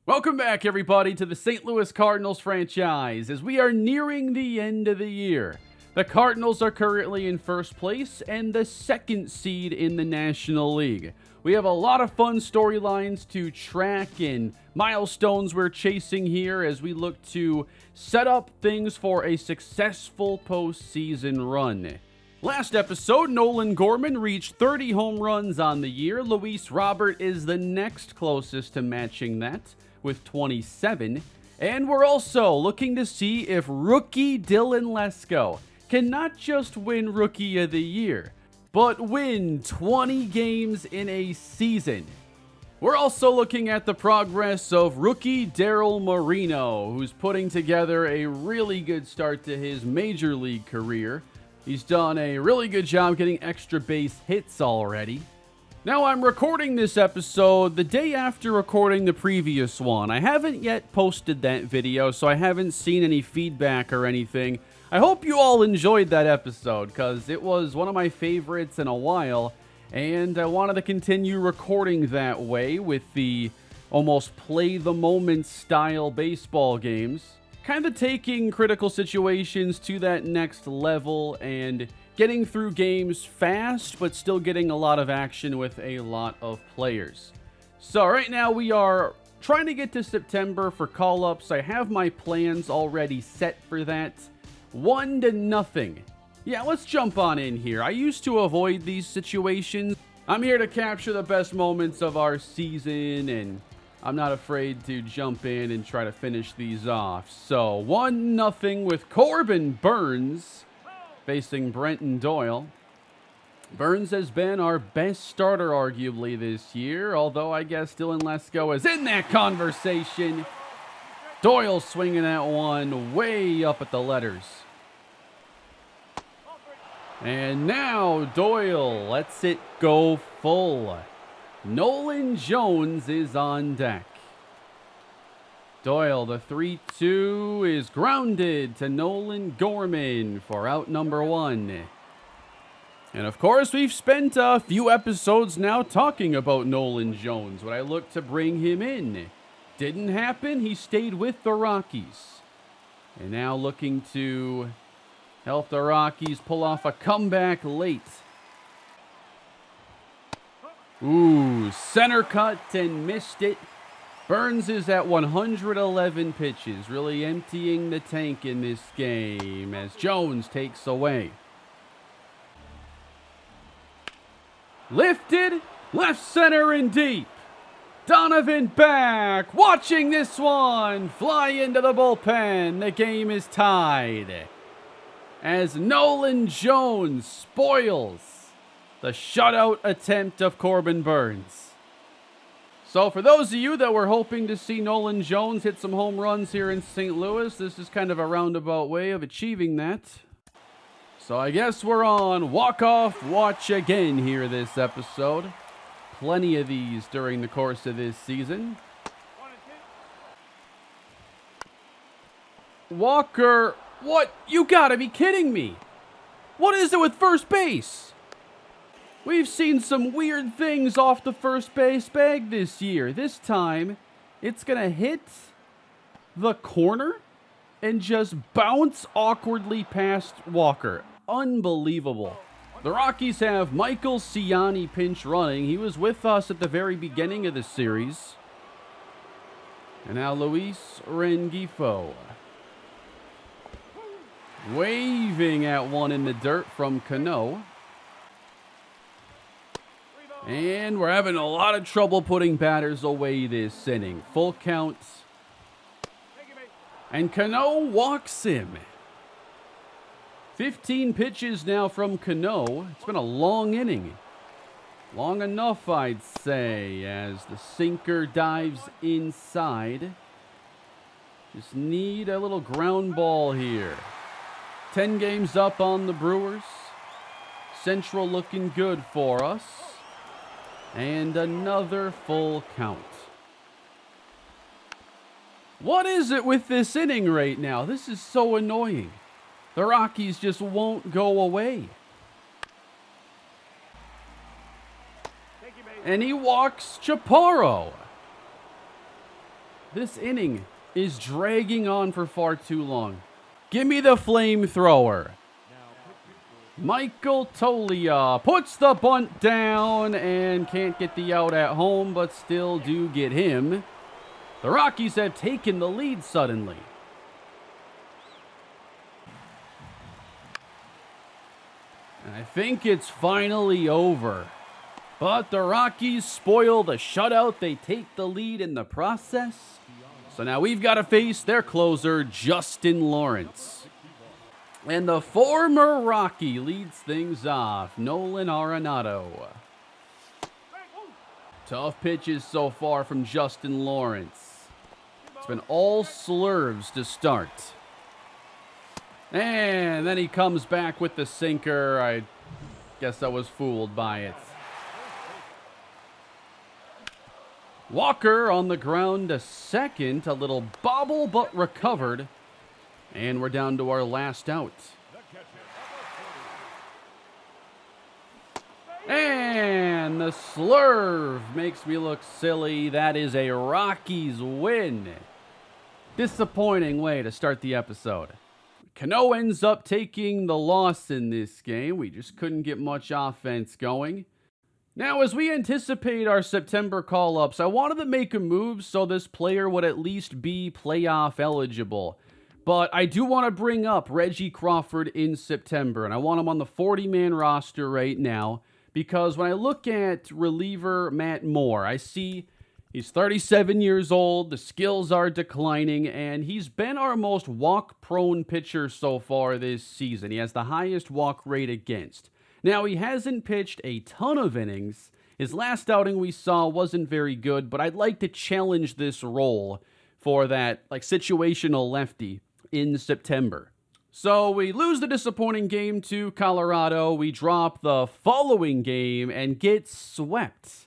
Welcome back, everybody, to the St. Louis Cardinals franchise. As we are nearing the end of the year, the Cardinals are currently in first place and the second seed in the National League. We have a lot of fun storylines to track and milestones we're chasing here as we look to set up things for a successful postseason run. Last episode, Nolan Gorman reached 30 home runs on the year. Luis Robert is the next closest to matching that, with 27, and we're also looking to see if rookie Dylan Lesko can not just win Rookie of the Year, but win 20 games in a season. We're also looking at the progress of rookie Daryl Moreno, who's putting together a really good start to his major league career. He's done a really good job getting extra base hits already. Now, I'm recording this episode the day after recording the previous one. I haven't yet posted that video, so I haven't seen any feedback or anything. I hope you all enjoyed that episode, because it was one of my favorites in a while, and I wanted to continue recording that way with the almost play-the-moment style baseball games. Kind of taking critical situations to that next level and getting through games fast, but still getting a lot of action with a lot of players. So right now we are trying to get to September for call-ups. I have my plans already set for that. 1-0. Yeah, let's jump on in here. I used to avoid these situations. I'm here to capture the best moments of our season, and I'm not afraid to jump in and try to finish these off. So 1-0 with Corbin Burnes facing Brenton Doyle. Burnes has been our best starter arguably this year, although I guess Dylan Lesko is in that conversation. Doyle swinging that one way up at the letters. And now Doyle lets it go full. Nolan Jones is on deck. Doyle, the 3-2 is grounded to Nolan Gorman for out number 1. And of course, we've spent a few episodes now talking about Nolan Jones when I looked to bring him in. Didn't happen. He stayed with the Rockies. And now looking to help the Rockies pull off a comeback late. Ooh, center cut and missed it. Burnes is at 111 pitches, really emptying the tank in this game as Jones takes away. Lifted, left center and deep. Donovan back, watching this one fly into the bullpen. The game is tied as Nolan Jones spoils the shutout attempt of Corbin Burnes. So for those of you that were hoping to see Nolan Jones hit some home runs here in St. Louis, this is kind of a roundabout way of achieving that. So I guess we're on walk-off watch again here this episode. Plenty of these during the course of this season. Walker, what? You gotta be kidding me. What is it with first base? We've seen some weird things off the first base bag this year. This time, it's going to hit the corner and just bounce awkwardly past Walker. Unbelievable. The Rockies have Michael Ciani pinch running. He was with us at the very beginning of the series. And now Luis Rengifo waving at one in the dirt from Cano. And we're having a lot of trouble putting batters away this inning. Full count. And Cano walks him. 15 pitches now from Cano. It's been a long inning. Long enough, I'd say, as the sinker dives inside. Just need a little ground ball here. 10 games up on the Brewers. Central looking good for us. And another full count. What is it with this inning right now? This is so annoying. The Rockies just won't go away. And he walks Chaparro. This inning is dragging on for far too long. Give me the flamethrower. Michael Tolia puts the bunt down and can't get the out at home, but still do get him. The Rockies have taken the lead suddenly. And I think it's finally over. But the Rockies spoil the shutout. They take the lead in the process. So now we've got to face their closer, Justin Lawrence. And the former Rocky leads things off, Nolan Arenado. Tough pitches so far from Justin Lawrence. It's been all slurves to start. And then he comes back with the sinker. I guess I was fooled by it. Walker on the ground to second. A little bobble, but recovered. And we're down to our last out. And the slurve makes me look silly. That is a Rockies win. Disappointing way to start the episode. Cano ends up taking the loss in this game. We just couldn't get much offense going. Now, as we anticipate our September call-ups, I wanted to make a move so this player would at least be playoff eligible. But I do want to bring up Reggie Crawford in September, and I want him on the 40-man roster right now, because when I look at reliever Matt Moore, I see he's 37 years old, the skills are declining, and he's been our most walk-prone pitcher so far this season. He has the highest walk rate against. Now, he hasn't pitched a ton of innings. His last outing we saw wasn't very good, but I'd like to challenge this role for that situational lefty in September. So we lose the disappointing game to Colorado. We drop the following game and get swept.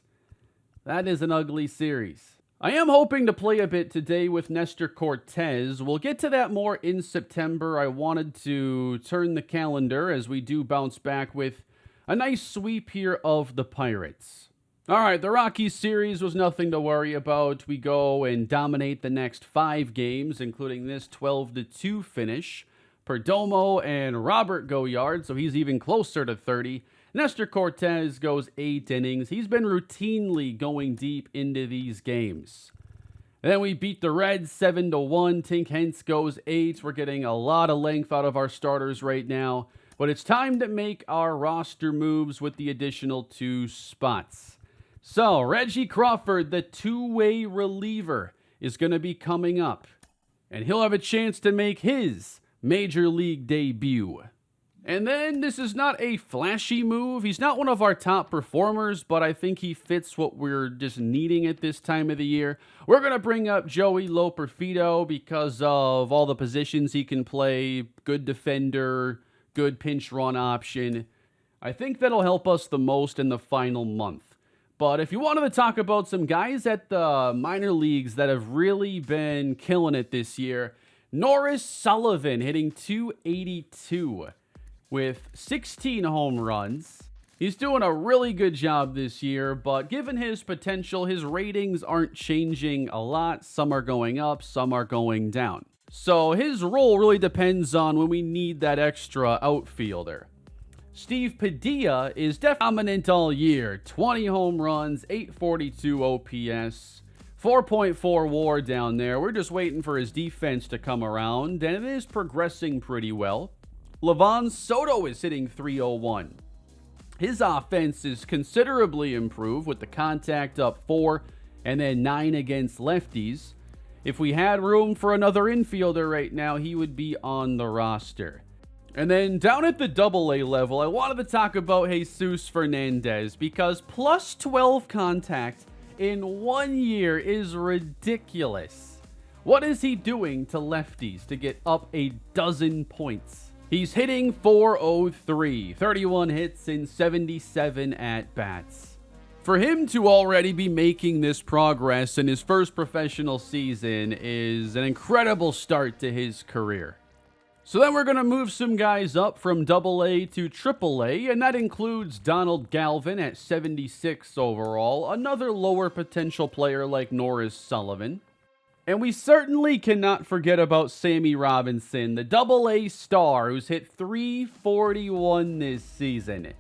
That is an ugly series. I am hoping to play a bit today with Nestor Cortez. We'll get to that more in September. I wanted to turn the calendar as we do bounce back with a nice sweep here of the Pirates. All right, the Rockies series was nothing to worry about. We go and dominate the next 5 games, including this 12-2 finish. Perdomo and Robert go yard, so he's even closer to 30. Nestor Cortez goes 8 innings. He's been routinely going deep into these games. And then we beat the Reds 7-1. Tink Hence goes 8. We're getting a lot of length out of our starters right now. But it's time to make our roster moves with the additional 2 spots. So, Reggie Crawford, the two-way reliever, is going to be coming up. And he'll have a chance to make his Major League debut. And then, this is not a flashy move. He's not one of our top performers, but I think he fits what we're just needing at this time of the year. We're going to bring up Joey Loperfido because of all the positions he can play. Good defender, good pinch run option. I think that'll help us the most in the final month. But if you wanted to talk about some guys at the minor leagues that have really been killing it this year, Norris Sullivan hitting .282 with 16 home runs. He's doing a really good job this year, but given his potential, his ratings aren't changing a lot. Some are going up, some are going down. So his role really depends on when we need that extra outfielder. Steve Padilla is dominant all year. 20 home runs, 842 OPS, 4.4 WAR down there. We're just waiting for his defense to come around, and it is progressing pretty well. Livan Soto is hitting .301. His offense is considerably improved with the contact up 4 and then 9 against lefties. If we had room for another infielder right now, he would be on the roster. And then down at the AA level, I wanted to talk about Jesus Fernandez because plus 12 contact in 1 year is ridiculous. What is he doing to lefties to get up a dozen points? He's hitting .403, 31 hits in 77 at-bats. For him to already be making this progress in his first professional season is an incredible start to his career. So then we're going to move some guys up from AA to AAA, and that includes Donald Galvin at 76 overall, another lower potential player like Norris Sullivan. And we certainly cannot forget about Sammy Robinson, the Double-A star who's hit 341 this season.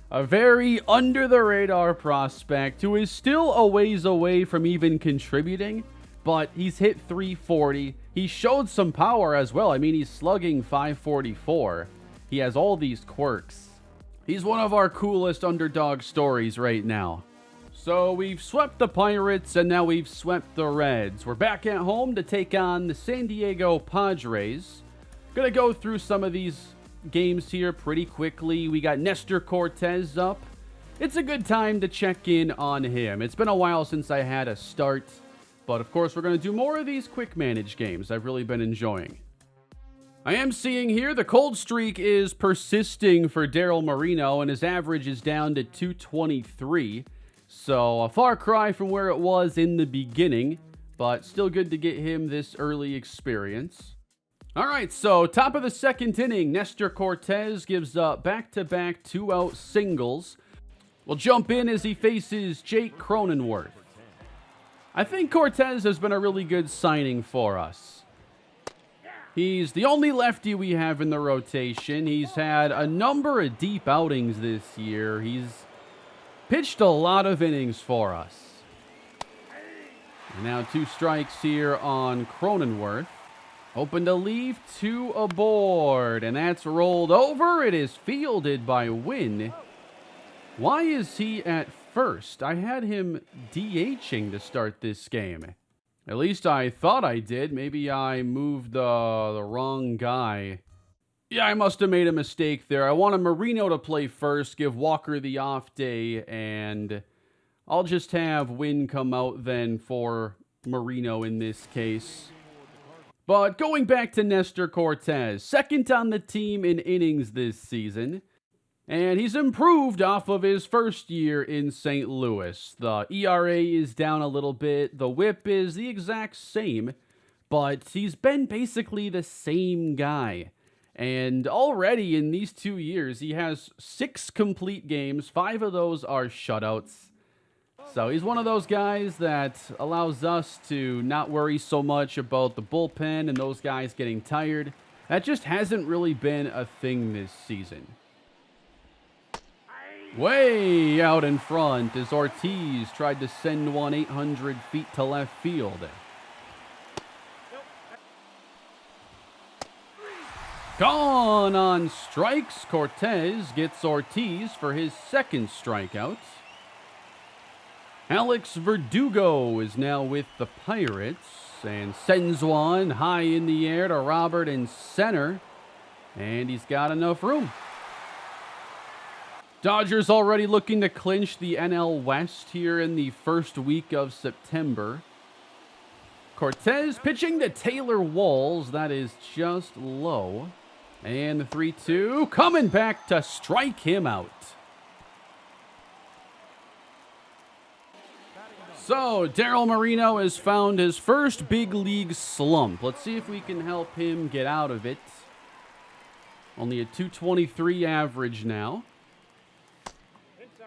A very under-the-radar prospect who is still a ways away from even contributing, but he's hit 340. He showed some power as well. I mean, he's slugging 544. He has all these quirks. He's one of our coolest underdog stories right now. So we've swept the Pirates, and now we've swept the Reds. We're back at home to take on the San Diego Padres. Gonna go through some of these games here pretty quickly. We got Nestor Cortes up. It's a good time to check in on him. It's been a while since I had a start, but of course we're going to do more of these quick manage games I've really been enjoying. I am seeing here the cold streak is persisting for Daryl Moreno, and his average is down to 223. So a far cry from where it was in the beginning, but still good to get him this early experience. All right, so top of the second inning, Nestor Cortes gives up back-to-back two-out singles. We'll jump in as he faces Jake Cronenworth. I think Cortes has been a really good signing for us. He's the only lefty we have in the rotation. He's had a number of deep outings this year. He's pitched a lot of innings for us. And now 2 strikes here on Cronenworth. Open to leave, 2 aboard, and that's rolled over. It is fielded by Wynn. Why is he at first? I had him DHing to start this game. At least I thought I did. Maybe I moved the wrong guy. Yeah, I must have made a mistake there. I wanted Moreno to play first, give Walker the off day, and I'll just have Wynn come out then for Moreno in this case. But going back to Nestor Cortes, second on the team in innings this season. And he's improved off of his first year in St. Louis. The ERA is down a little bit. The whip is the exact same. But he's been basically the same guy. And already in these 2 years, he has 6 complete games. 5 of those are shutouts. So he's one of those guys that allows us to not worry so much about the bullpen and those guys getting tired. That just hasn't really been a thing this season. Way out in front as Ortiz tried to send one 800 feet to left field. Gone on strikes. Cortes gets Ortiz for his second strikeout. Alex Verdugo is now with the Pirates and sends one high in the air to Robert in center. And he's got enough room. Dodgers already looking to clinch the NL West here in the first week of September. Cortes pitching to Taylor Walls. That is just low. And the 3-2 coming back to strike him out. So, Daryl Moreno has found his first big league slump. Let's see if we can help him get out of it. Only a 223 average now.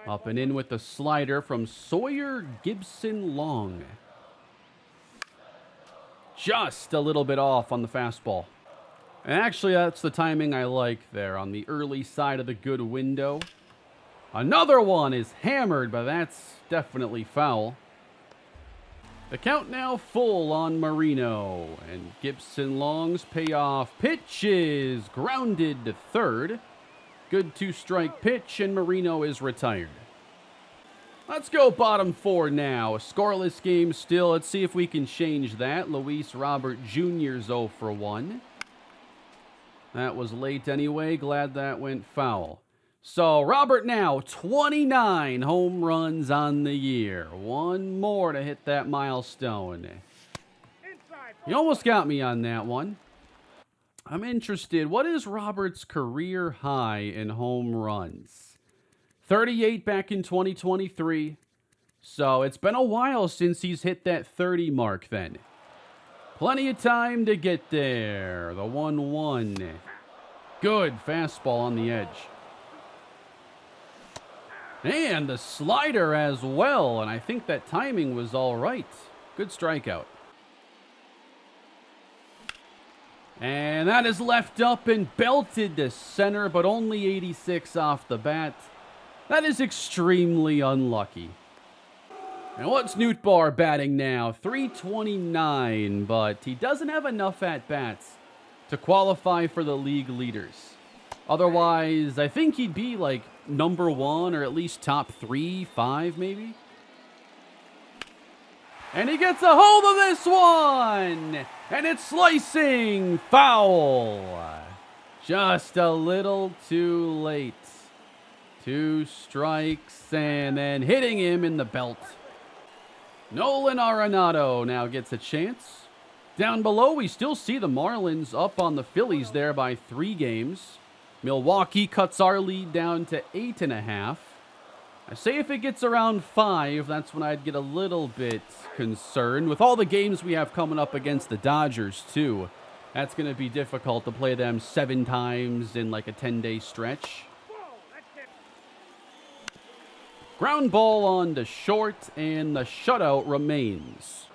Up and in with the slider from Sawyer Gibson Long. Just a little bit off on the fastball. And actually, that's the timing I like there on the early side of the good window. Another one is hammered, but that's definitely foul. The count now full on Moreno, and Gibson Long's payoff pitch is grounded to third. Good 2-strike pitch, and Moreno is retired. Let's go bottom 4 now. A scoreless game still. Let's see if we can change that. Luis Robert Jr.'s 0 for 1. That was late anyway. Glad that went foul. So, Robert now, 29 home runs on the year. One more to hit that milestone. You almost got me on that one. I'm interested. What is Robert's career high in home runs? 38 back in 2023. So, it's been a while since he's hit that 30 mark then. Plenty of time to get there. The 1-1. Good fastball on the edge. And the slider as well, and I think that timing was all right. Good strikeout. And that is left up and belted to center, but only 86 off the bat. That is extremely unlucky. And what's Nootbaar batting now? 329, but he doesn't have enough at-bats to qualify for the league leaders. Otherwise, I think he'd be like number 1 or at least top 3, 5 maybe. And he gets a hold of this one! And it's slicing foul. Just a little too late. 2 strikes and then hitting him in the belt. Nolan Arenado now gets a chance. Down below, we still see the Marlins up on the Phillies there by 3 games. Milwaukee cuts our lead down to 8.5. I say if it gets around 5, that's when I'd get a little bit concerned. With all the games we have coming up against the Dodgers, too, that's going to be difficult to play them 7 times in like a 10-day stretch. Ground ball on to short, and the shutout remains.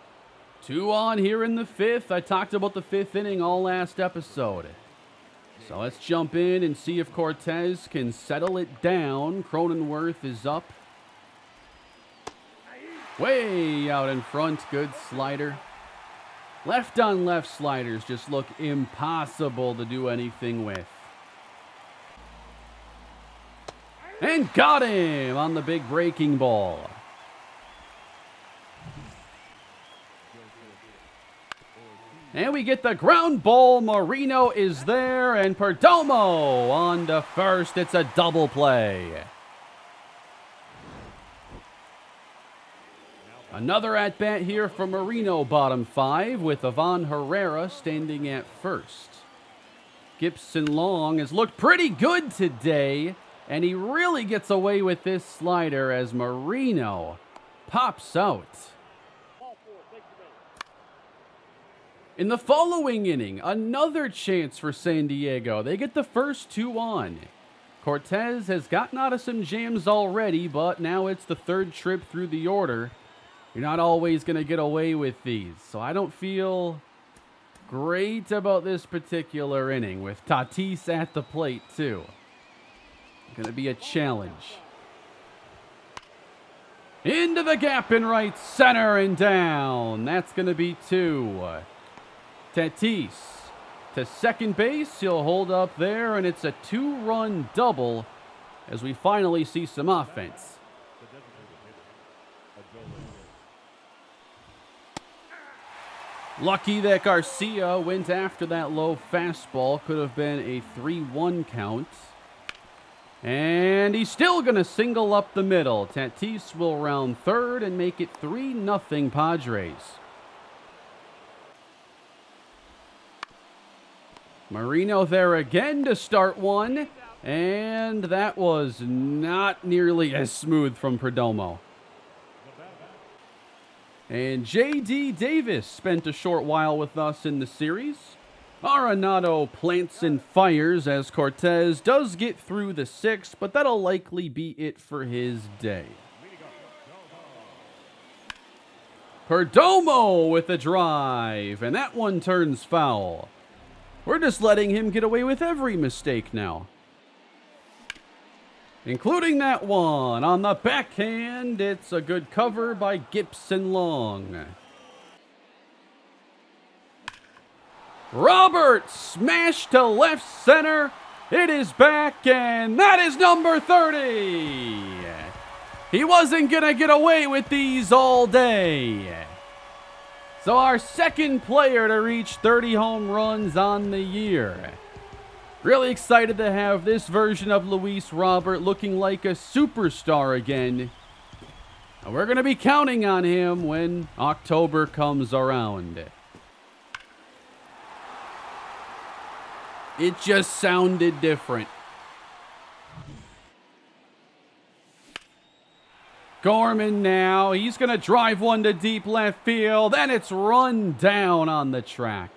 2 on here in the 5th. I talked about the 5th inning all last episode. So let's jump in and see if Cortez can settle it down. Cronenworth is up. Way out in front. Good slider. Left on left sliders just look impossible to do anything with. And got him on the big breaking ball. And we get the ground ball. Marino is there, and Perdomo on to first. It's a double play. Another at-bat here for Marino, bottom 5, with Ivan Herrera standing at first. Gibson Long has looked pretty good today, and he really gets away with this slider as Marino pops out. In the following inning, another chance for San Diego. They get the first 2 on. Cortez has gotten out of some jams already, but now it's the 3rd trip through the order. You're not always going to get away with these, so I don't feel great about this particular inning with Tatis at the plate, too. Going to be a challenge. Into the gap in right center and down. That's going to be 2. Tatis to second base. He'll hold up there, and it's a 2-run double as we finally see some offense. Lucky that Garcia went after that low fastball. Could have been a 3-1 count. And he's still going to single up the middle. Tatis will round third and make it 3-0 Padres. Marino there again to start one, and that was not nearly as smooth from Perdomo. And J.D. Davis spent a short while with us in the series. Arenado plants and fires as Cortez does get through the 6th, but that'll likely be it for his day. Perdomo with a drive, and that one turns foul. We're just letting him get away with every mistake now. Including that one on the backhand. It's a good cover by Gibson Long. Robert smashed to left center. It is back, and that is number 30. He wasn't going to get away with these all day. So our second player to reach 30 home runs on the year. Really excited to have this version of Luis Robert looking like a superstar again. And we're going to be counting on him when October comes around. It just sounded different. Gorman now. He's going to drive one to deep left field. And it's run down on the track.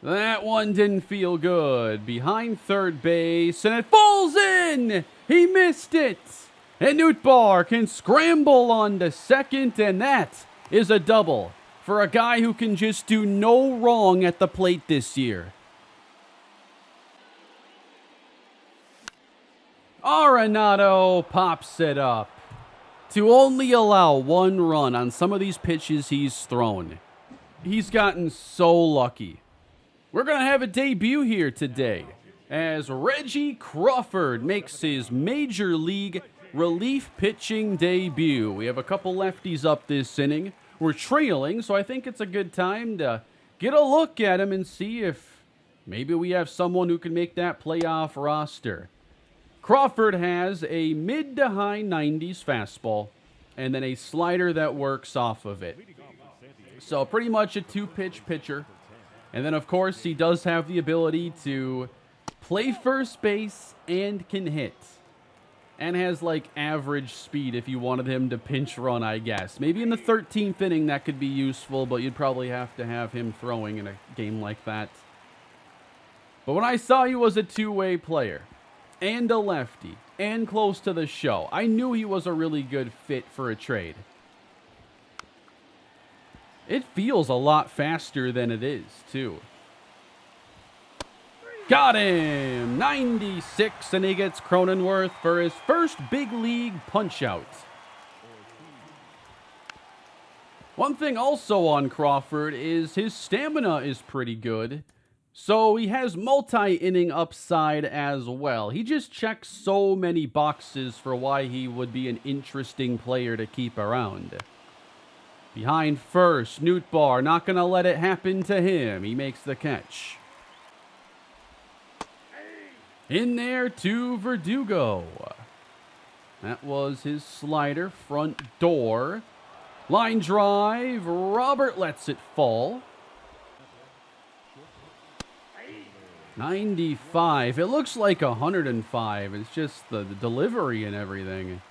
That one didn't feel good. Behind third base, and it falls in! He missed it! And Nootbaar can scramble on to second, and that is a double. for a guy who can just do no wrong at the plate this year. Arenado pops it up to only allow 1 run on some of these pitches he's thrown. He's gotten so lucky. We're going to have a debut here today as Reggie Crawford makes his major league relief pitching debut. We have a couple lefties up this inning. We're trailing, so I think it's a good time to get a look at him and see if maybe we have someone who can make that playoff roster. Crawford has a mid to high 90s fastball and then a slider that works off of it. So pretty much a 2-pitch pitcher. And then, of course, he does have the ability to play first base and can hit. And has, like, average speed if you wanted him to pinch run, I guess. Maybe in the 13th inning that could be useful, but you'd probably have to have him throwing in a game like that. But when I saw he was a two-way player, and a lefty, and close to the show, I knew he was a really good fit for a trade. It feels a lot faster than it is, too. Got him! 96, and he gets Cronenworth for his first big league punch-out. One thing also on Crawford is his stamina is pretty good. So he has multi-inning upside as well. He just checks so many boxes for why he would be an interesting player to keep around. Behind first, Nootbaar, not going to let it happen to him. He makes the catch. In there to Verdugo. That was his slider, front door. Line drive, Robert lets it fall. 95. It looks like 105. It's just the delivery and everything.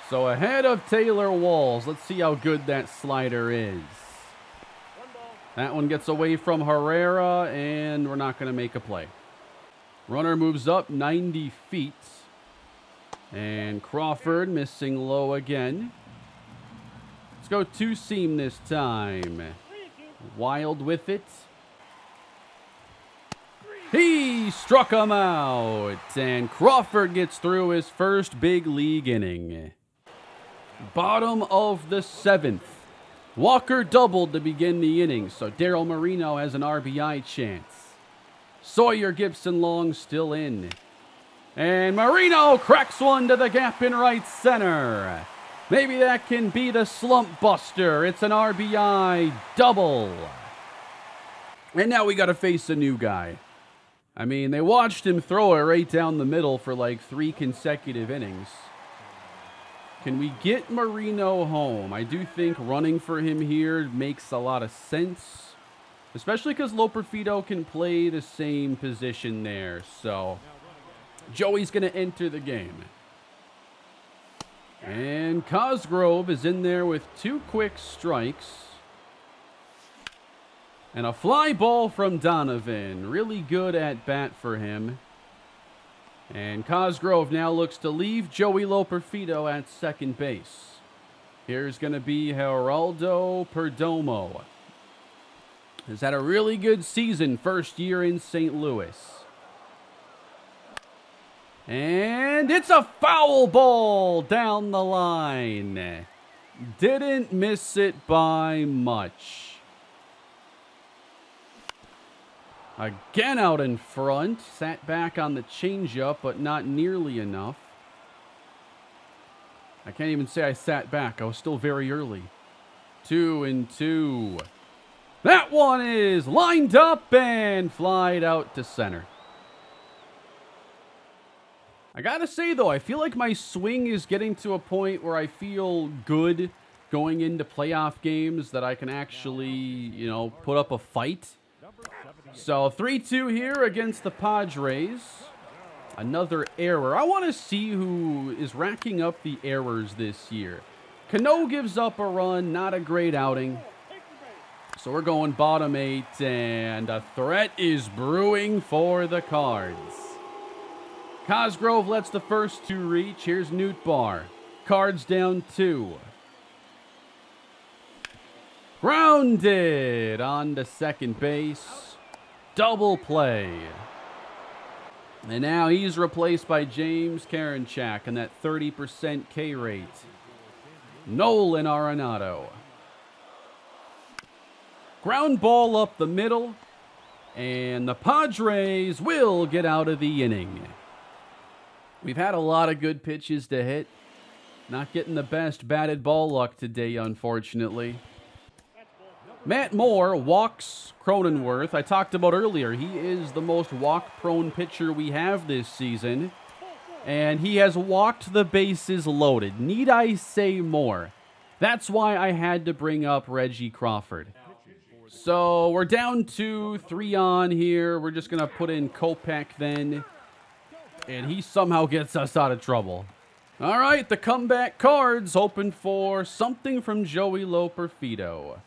So ahead of Taylor Walls. Let's see how good that slider is. That one gets away from Herrera, and we're not going to make a play. Runner moves up 90 feet. And Crawford missing low again. Let's go two-seam this time. Wild with it. He struck him out, and Crawford gets through his first big league inning. Bottom of the 7th. Walker doubled to begin the inning, so Daryl Marino has an RBI chance. Sawyer Gibson Long still in. And Marino cracks one to the gap in right center. Maybe that can be the slump buster. It's an RBI double. And now we got to face a new guy. I mean, they watched him throw it right down the middle for like 3 consecutive innings. Can we get Marino home? I do think running for him here makes a lot of sense. Especially because Loperfido can play the same position there. So, Joey's going to enter the game. And Cosgrove is in there with 2 quick strikes. And a fly ball from Donovan. Really good at bat for him. And Cosgrove now looks to leave Joey Loperfido at second base. Here's going to be Geraldo Perdomo. Has had a really good season, first year in St. Louis. And it's a foul ball down the line. Didn't miss it by much. Again out in front. Sat back on the changeup, but not nearly enough. I can't even say I sat back. I was still very early. 2-2. That one is lined up and flied out to center. I gotta say, though, I feel like my swing is getting to a point where I feel good going into playoff games, that I can actually, put up a fight. So 3-2 here against the Padres. Another error. I want to see who is racking up the errors this year. Cano gives up a run, not a great outing. So we're going bottom 8, and a threat is brewing for the Cards. Cosgrove lets the first 2 reach. Here's Nootbaar. Cards down 2. Grounded on to second base. Double play. And now he's replaced by James Karinchak in that 30% K rate. Nolan Arenado. Ground ball up the middle. And the Padres will get out of the inning. We've had a lot of good pitches to hit. Not getting the best batted ball luck today, unfortunately. Matt Moore walks Cronenworth. I talked about earlier, he is the most walk-prone pitcher we have this season. And he has walked the bases loaded. Need I say more? That's why I had to bring up Reggie Crawford. So we're down to 3 on here. We're just going to put in Kopech then. And he somehow gets us out of trouble. All right, the comeback Cards hoping for something from Joey Loperfido.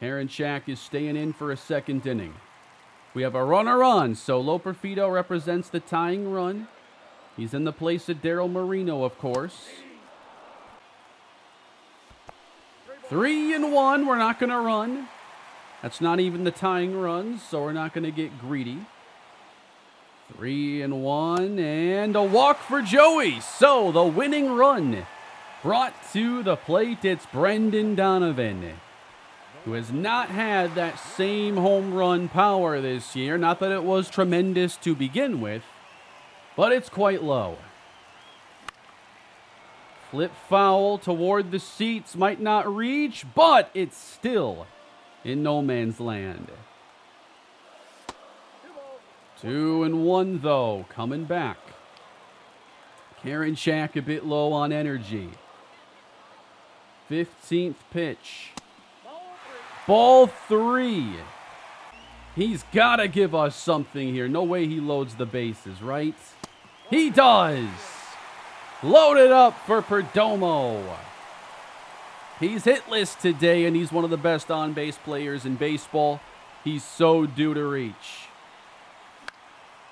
Karinchak is staying in for a second inning. We have a runner on, so Loperfido represents the tying run. He's in the place of Daryl Marino, of course. 3-1, we're not going to run. That's not even the tying run, so we're not going to get greedy. 3-1, and a walk for Joey. So the winning run brought to the plate. It's Brendan Donovan, who has not had that same home run power this year. Not that it was tremendous to begin with, but it's quite low. Flip foul toward the seats, might not reach, but it's still in no man's land. 2-1 though, coming back. Karinchak a bit low on energy. 15th pitch. Ball 3. He's got to give us something here. No way he loads the bases, right? He does. Loaded up for Perdomo. He's hitless today, and he's one of the best on-base players in baseball. He's so due to reach.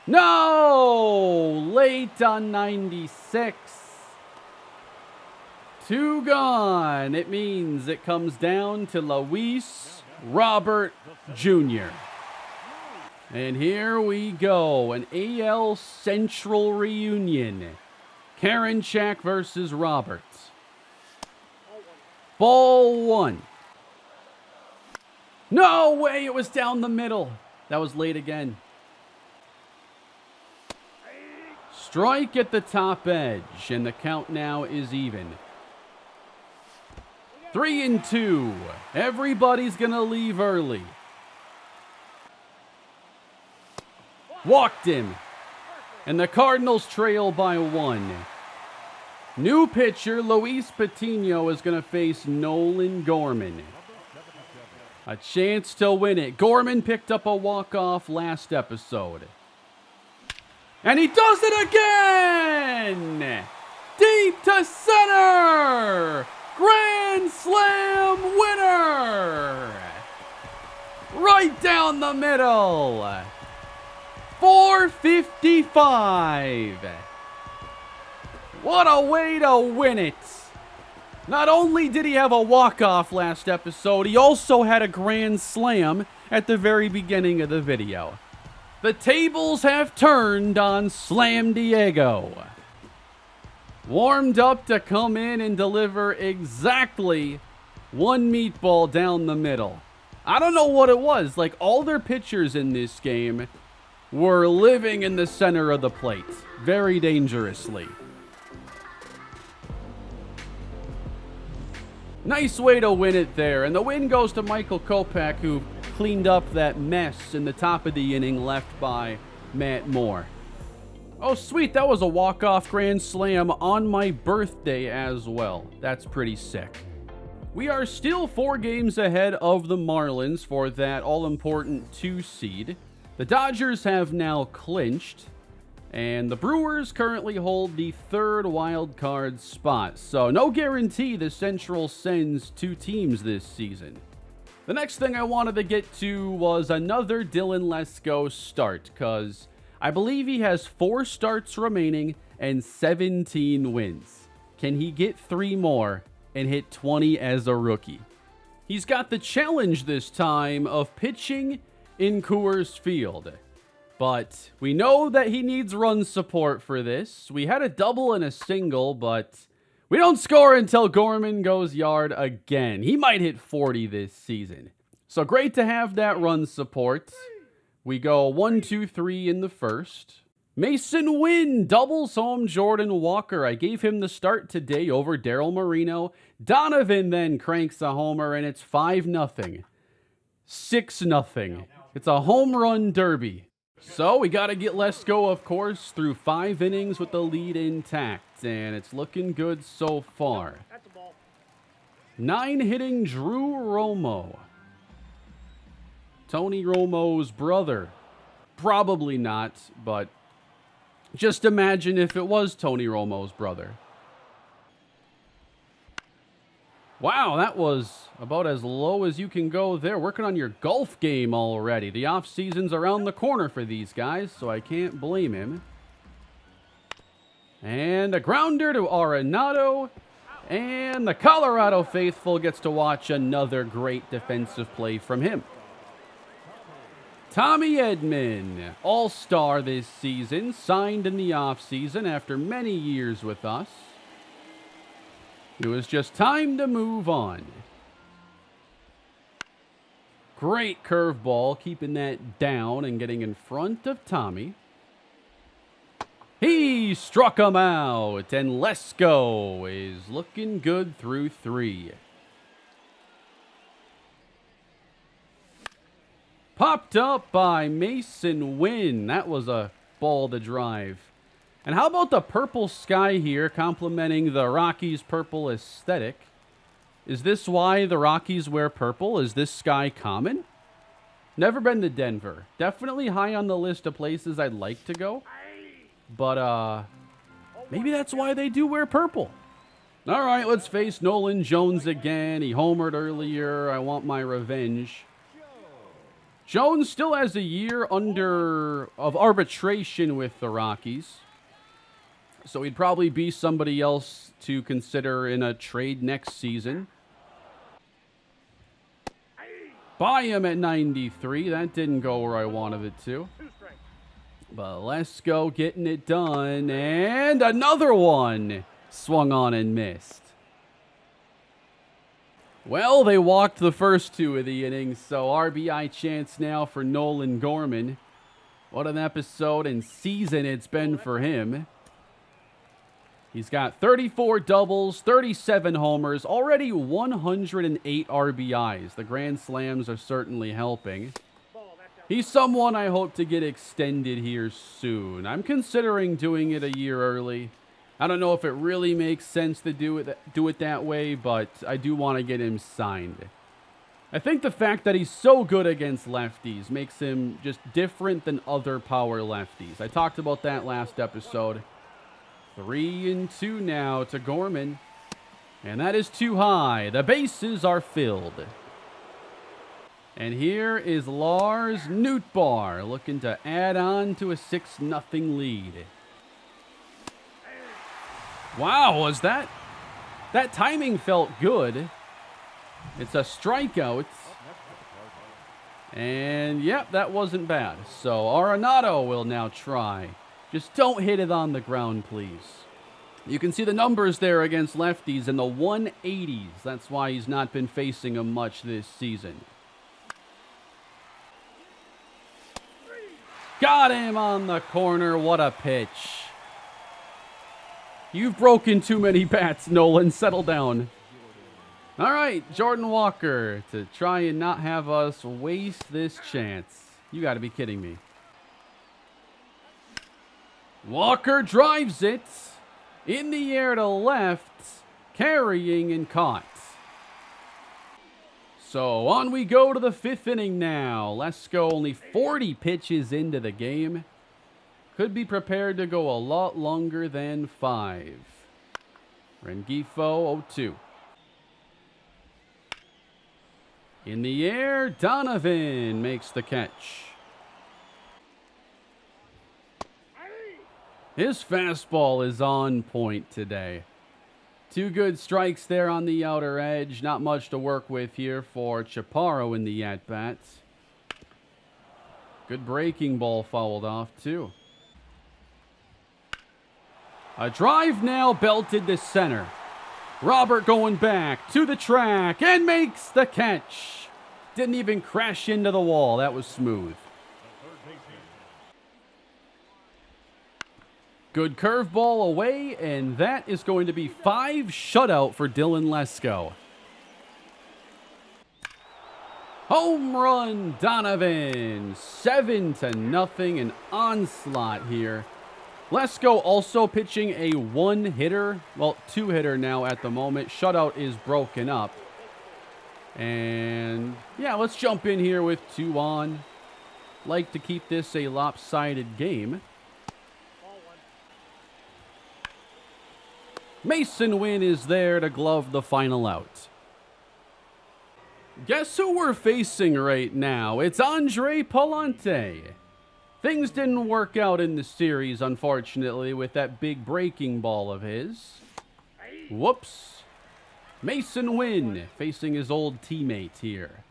No! Late on 96. 2 gone. It means it comes down to Luis Robert Jr. And here we go. An AL Central reunion. Karinchak versus Roberts. Ball 1. No way, it was down the middle. That was late again. Strike at the top edge, and the count now is even. 3-2. Everybody's going to leave early. Walked him. And the Cardinals trail by 1. New pitcher Luis Patino is going to face Nolan Gorman. A chance to win it. Gorman picked up a walk-off last episode. And he does it again! Deep to center! Grand Slam winner! Right down the middle! 455! What a way to win it! Not only did he have a walk-off last episode, he also had a grand slam at the very beginning of the video. The tables have turned on Slam Diego. Warmed up to come in and deliver exactly 1 meatball down the middle. I don't know what it was. Like, all their pitchers in this game were living in the center of the plate. Very dangerously. Nice way to win it there. And the win goes to Michael Kopech, who cleaned up that mess in the top of the inning left by Matt Moore. Oh, sweet. That was a walk-off grand slam on my birthday as well. That's pretty sick. We are still 4 games ahead of the Marlins for that all-important 2 seed. The Dodgers have now clinched, and the Brewers currently hold the 3rd wild card spot. So no guarantee the Central sends 2 teams this season. The next thing I wanted to get to was another Dylan Lesko start, because I believe he has 4 starts remaining and 17 wins. Can he get 3 more and hit 20 as a rookie? He's got the challenge this time of pitching in Coors Field. But we know that he needs run support for this. We had a double and a single, but we don't score until Gorman goes yard again. He might hit 40 this season. So great to have that run support. We go 1-2-3 in the first. Mason Wynn doubles home Jordan Walker. I gave him the start today over Daryl Moreno. Donovan then cranks a homer, and it's 5-0. 6-0. It's a home run derby. So we got to get Lesko, of course, through 5 innings with the lead intact, and it's looking good so far. 9 hitting Drew Romo. Tony Romo's brother. Probably not, but just imagine if it was Tony Romo's brother. Wow, that was about as low as you can go there. Working on your golf game already. The off-season's around the corner for these guys, so I can't blame him. And a grounder to Arenado. And the Colorado faithful gets to watch another great defensive play from him. Tommy Edman, all-star this season, signed in the offseason after many years with us. It was just time to move on. Great curveball, keeping that down and getting in front of Tommy. He struck him out, and Lesko is looking good through 3. Popped up by Mason Wynn. That was a ball to drive. And how about the purple sky here complementing the Rockies' purple aesthetic? Is this why the Rockies wear purple? Is this sky common? Never been to Denver. Definitely high on the list of places I'd like to go. But maybe that's why they do wear purple. All right, let's face Nolan Jones again. He homered earlier. I want my revenge. Jones still has a year of arbitration with the Rockies. So he'd probably be somebody else to consider in a trade next season. Buy him at 93. That didn't go where I wanted it to. But Lesko getting it done. And another one swung on and missed. Well, they walked the first 2 of the innings, so RBI chance now for Nolan Gorman. What an episode and season it's been for him. He's got 34 doubles, 37 homers, already 108 RBIs. The grand slams are certainly helping. He's someone I hope to get extended here soon. I'm considering doing it a year early. I don't know if it really makes sense to do it that way, but I do want to get him signed. I think the fact that he's so good against lefties makes him just different than other power lefties. I talked about that last episode. 3-2 now to Gorman. And that is too high. The bases are filled. And here is Lars Nootbaar looking to add on to a 6-0 lead. Wow, was that timing felt good. It's a strikeout. And yep, that wasn't bad. So Arenado will now try. Just don't hit it on the ground, please. You can see the numbers there against lefties in the 180s. That's why he's not been facing them much this season. Got him on the corner. What a pitch. You've broken too many bats, Nolan. Settle down. All right, Jordan Walker to try and not have us waste this chance. You got to be kidding me. Walker drives it in the air to left, carrying and caught. So on we go to the 5th inning now. Lesko only 40 pitches into the game. Could be prepared to go a lot longer than 5. Rengifo 0-2. In the air, Donovan makes the catch. His fastball is on point today. 2 good strikes there on the outer edge. Not much to work with here for Chaparro in the at-bat. Good breaking ball fouled off, too. A drive now belted to center. Robert going back to the track and makes the catch. Didn't even crash into the wall. That was smooth. Good curveball away, and that is going to be 5 shutout for Dylan Lesko. Home run, Donovan. 7-0, an onslaught here. Lesko also pitching a 1-hitter, well, 2-hitter now at the moment. Shutout is broken up. And yeah, let's jump in here with 2 on. Like to keep this a lopsided game. Mason Wynn is there to glove the final out. Guess who we're facing right now? It's Andre Palante. Things didn't work out in the series, unfortunately, with that big breaking ball of his. Whoops. Mason Wynn facing his old teammate here.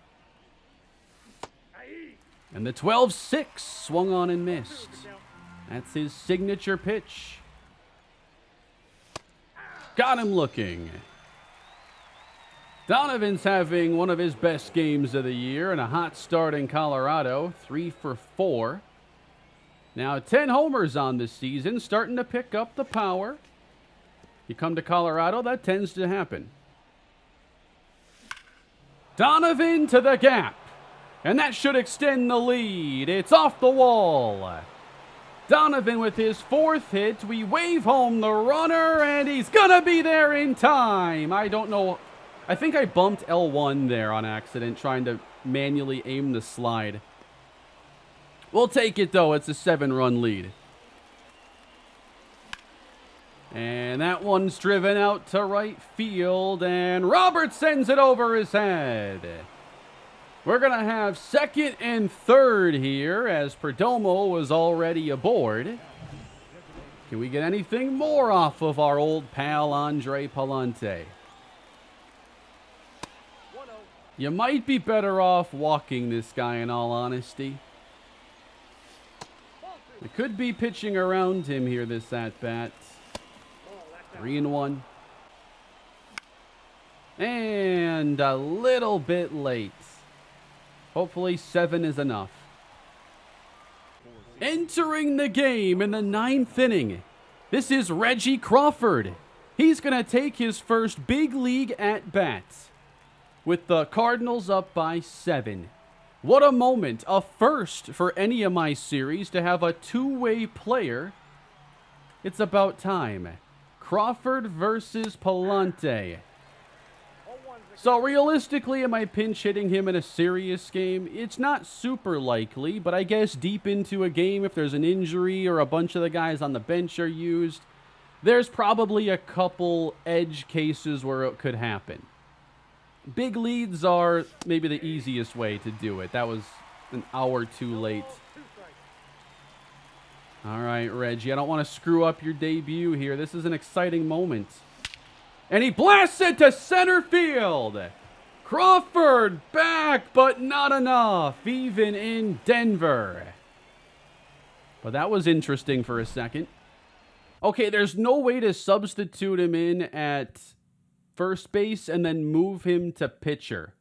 And the 12-6 swung on and missed. That's his signature pitch. Got him looking. Donovan's having one of his best games of the year and a hot start in Colorado. 3 for 4. Now 10 homers on the season, starting to pick up the power. You come to Colorado, that tends to happen. Donovan to the gap. And that should extend the lead. It's off the wall. Donovan with his 4th hit. We wave home the runner, and he's going to be there in time. I don't know. I think I bumped L1 there on accident, trying to manually aim the slide. We'll take it, though. It's a 7-run lead. And that one's driven out to right field, and Robert sends it over his head. We're going to have 2nd and 3rd here, as Perdomo was already aboard. Can we get anything more off of our old pal Andre Palante? You might be better off walking this guy, in all honesty. We could be pitching around him here this at-bat. 3-1. And a little bit late. Hopefully 7 is enough. Entering the game in the 9th inning. This is Reggie Crawford. He's going to take his first big league at-bat with the Cardinals up by 7. What a moment. A first for any of my series to have a 2-way player. It's about time. Crawford versus Palante. So realistically, am I pinch hitting him in a serious game? It's not super likely, but I guess deep into a game, if there's an injury or a bunch of the guys on the bench are used, there's probably a couple edge cases where it could happen. Big leads are maybe the easiest way to do it. That was an hour too late. All right, Reggie, I don't want to screw up your debut here. This is an exciting moment. And he blasts it to center field. Crawford back, but not enough, even in Denver. But that was interesting for a second. Okay, there's no way to substitute him in at first base and then move him to pitcher.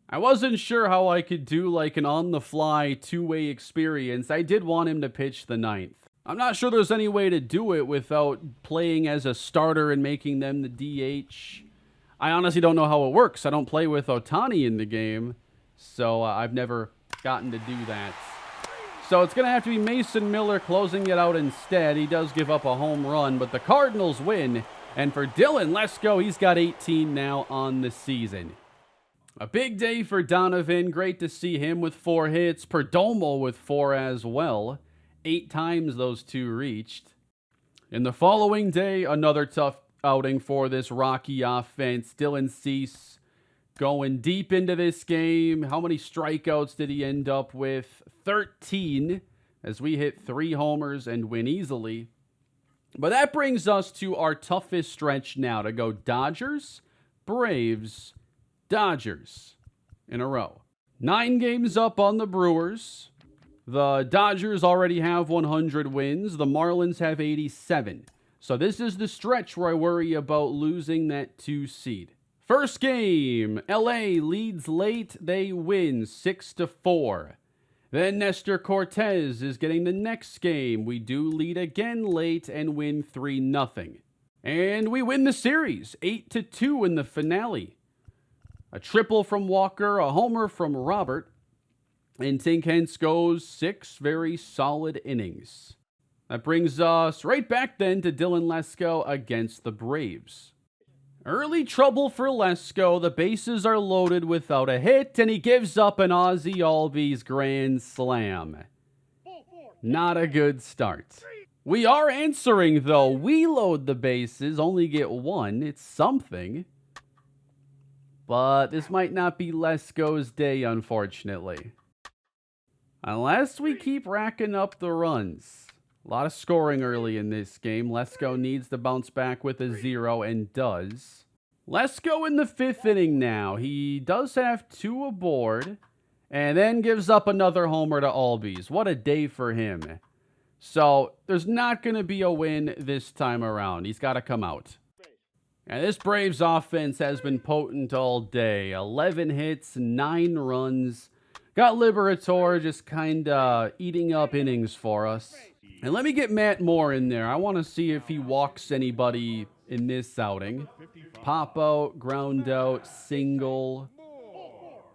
I wasn't sure how I could do like an on-the-fly 2-way experience. I did want him to pitch the 9th. I'm not sure there's any way to do it without playing as a starter and making them the DH. I honestly don't know how it works. I don't play with Ohtani in the game, so I've never gotten to do that. So it's going to have to be Mason Miller closing it out instead. He does give up a home run, but the Cardinals win. And for Dylan Lesko, he's got 18 now on the season. A big day for Donovan. Great to see him with 4 hits. Perdomo with 4 as well. 8 times those 2 reached. In the following day, another tough outing for this Rocky offense. Dylan Cease going deep into this game. How many strikeouts did he end up with? 13, as we hit 3 homers and win easily. But that brings us to our toughest stretch now to go Dodgers, Braves, Dodgers in a row. 9 games up on the Brewers. The Dodgers already have 100 wins. The Marlins have 87. So this is the stretch where I worry about losing that 2 seed. First game, LA leads late. They win 6-4. Then Nestor Cortez is getting the next game. We do lead again late and win 3-0. And we win the series 8-2 in the finale. A triple from Walker, a homer from Robert, and Tink Hence goes 6 very solid innings. That brings us right back then to Dylan Lesko against the Braves. Early trouble for Lesko. The bases are loaded without a hit, and he gives up an Ozzie Albies grand slam. Not a good start. We are answering, though. We load the bases, only get 1. It's something. But this might not be Lesko's day, unfortunately. Unless we keep racking up the runs. A lot of scoring early in this game. Lesko needs to bounce back with a 0 and does. Lesko in the 5th inning now. He does have 2 aboard and then gives up another homer to Albies. What a day for him. So there's not going to be a win this time around. He's got to come out. And this Braves offense has been potent all day. 11 hits, 9 runs. Got Liberator just kind of eating up innings for us. And let me get Matt Moore in there. I want to see if he walks anybody in this outing. Pop out, ground out, single.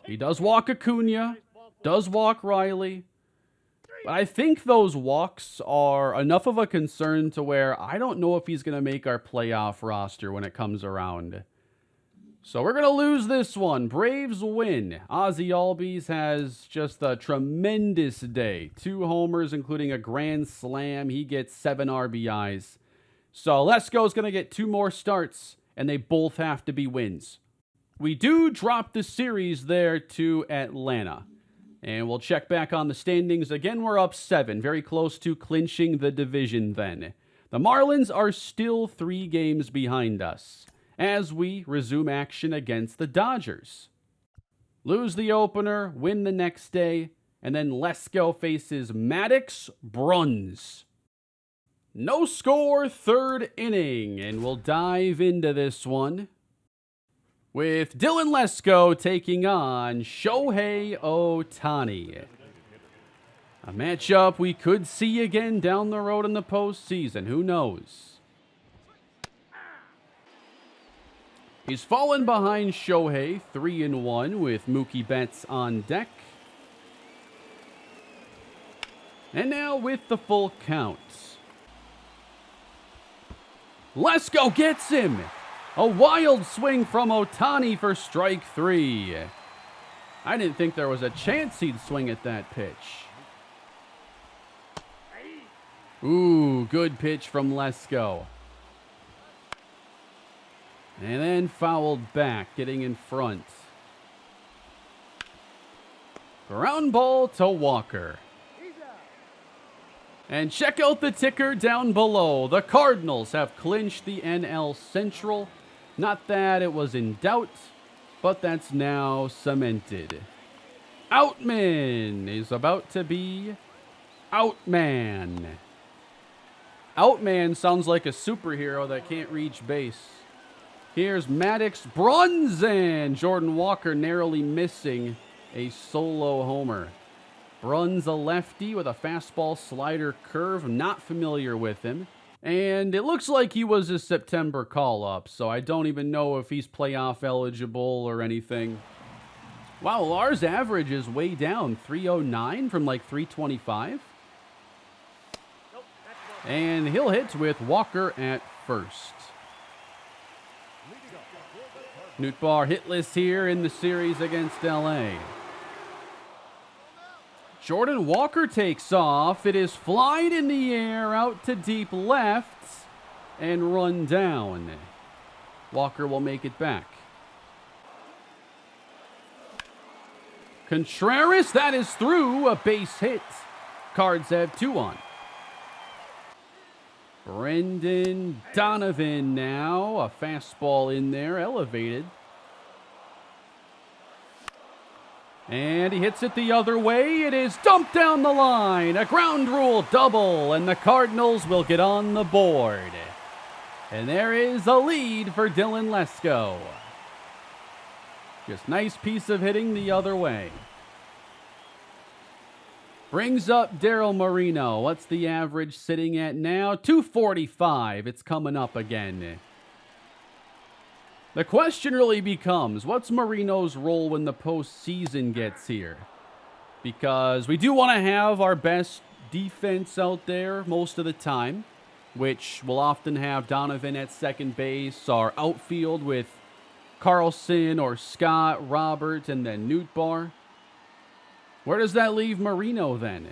He does walk Acuna, does walk Riley. But I think those walks are enough of a concern to where I don't know if he's going to make our playoff roster when it comes around. So we're going to lose this one. Braves win. Ozzie Albies has just a tremendous day. 2 homers, including a grand slam. He gets 7 RBIs. So Lesko's going to get 2 more starts, and they both have to be wins. We do drop the series there to Atlanta. And we'll check back on the standings. Again, we're up 7, very close to clinching the division then. The Marlins are still 3 games behind us as we resume action against the Dodgers. Lose the opener, win the next day, and then Lesko faces Maddox Bruns. No score, 3rd inning, and we'll dive into this one with Dylan Lesko taking on Shohei Ohtani. A matchup we could see again down the road in the postseason. Who knows? He's fallen behind Shohei 3-1 with Mookie Betts on deck. And now with the full count. Lesko gets him. A wild swing from Ohtani for strike 3. I didn't think there was a chance he'd swing at that pitch. Ooh, good pitch from Lesko. And then fouled back, getting in front. Ground ball to Walker. And check out the ticker down below. The Cardinals have clinched the NL Central. Not that it was in doubt, but that's now cemented. Outman is about to be Outman. Outman sounds like a superhero that can't reach base. Here's Maddox Bruns, and Jordan Walker narrowly missing a solo homer. Bruns, a lefty with a fastball slider curve, not familiar with him. And it looks like he was a September call-up, so I don't even know if he's playoff eligible or anything. Wow, Lars' average is way down, 309 from like 325. And he'll hit with Walker at first. Nootbaar hitless here in the series against LA. Jordan Walker takes off. It is flying in the air out to deep left and run down. Walker will make it back. Contreras, that is through, a base hit. Cards have 2 on. Brendan Donovan now. A fastball in there, elevated. And he hits it the other way. It is dumped down the line. A ground rule double, and the Cardinals will get on the board. And there is a lead for Dylan Lesko. Just nice piece of hitting the other way. Brings up Daryl Moreno. What's the average sitting at now? 245. It's coming up again. The question really becomes, what's Moreno's role when the postseason gets here? Because we do want to have our best defense out there most of the time, which will often have Donovan at second base, our outfield with Carlson or Scott, Robert, and then Nootbaar. Where does that leave Moreno then?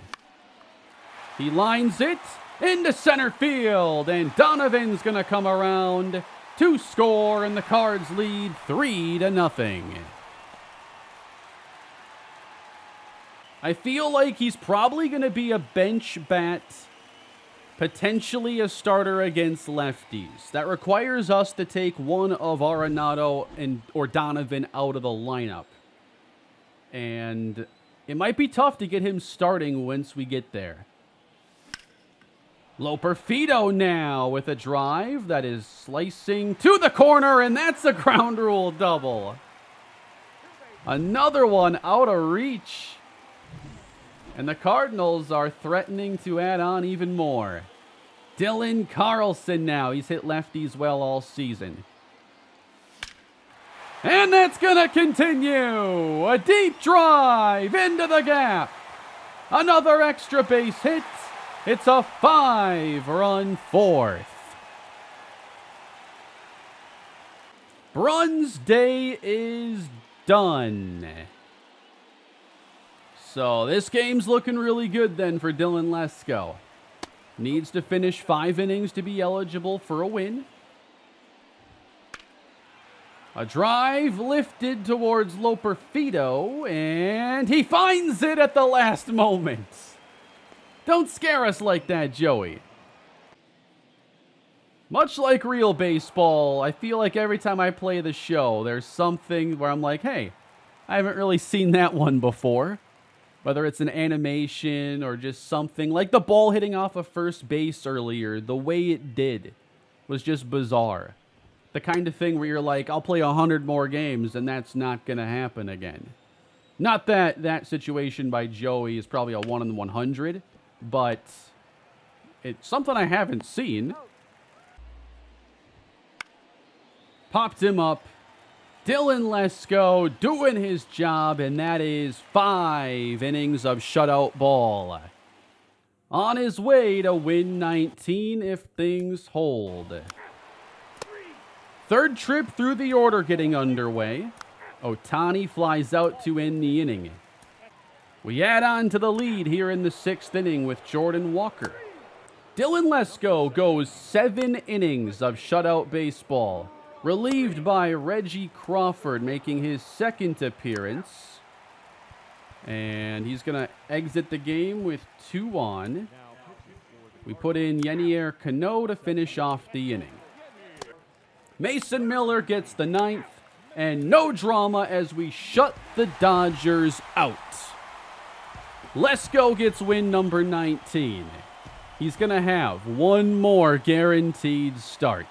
He lines it into center field, and Donovan's going to come around to score, and the Cards lead 3-0. I feel like he's probably going to be a bench bat, potentially a starter against lefties. That requires us to take one of Arenado or Donovan out of the lineup. And it might be tough to get him starting once we get there. Loperfido now with a drive that is slicing to the corner, and that's a ground rule double. Another one out of reach. And the Cardinals are threatening to add on even more. Dylan Carlson now. He's hit lefties well all season. And that's going to continue. A deep drive into the gap. Another extra base hit. It's a 5-run fourth. Bruns Day is done. So this game's looking really good then for Dylan Lesko. Needs to finish 5 innings to be eligible for a win. A drive lifted towards Loperfido, and he finds it at the last moment. Don't scare us like that, Joey. Much like real baseball, I feel like every time I play the show, there's something where I'm like, hey, I haven't really seen that one before. Whether it's an animation or just something like the ball hitting off of first base earlier, the way it did was just bizarre. The kind of thing where you're like, I'll play 100 more games and that's not going to happen again. Not that that situation by Joey is probably a 1 in 100, but it's something I haven't seen. Popped him up. Dylan Lesko doing his job, and that is 5 innings of shutout ball. On his way to win 19 if things hold. Third trip through the order getting underway. Ohtani flies out to end the inning. We add on to the lead here in the 6th inning with Jordan Walker. Dylan Lesko goes 7 innings of shutout baseball, relieved by Reggie Crawford making his 2nd appearance. And he's going to exit the game with 2 on. We put in Yenier Cano to finish off the inning. Mason Miller gets the 9th, and no drama as we shut the Dodgers out. Lesko gets win number 19. He's going to have 1 more guaranteed start.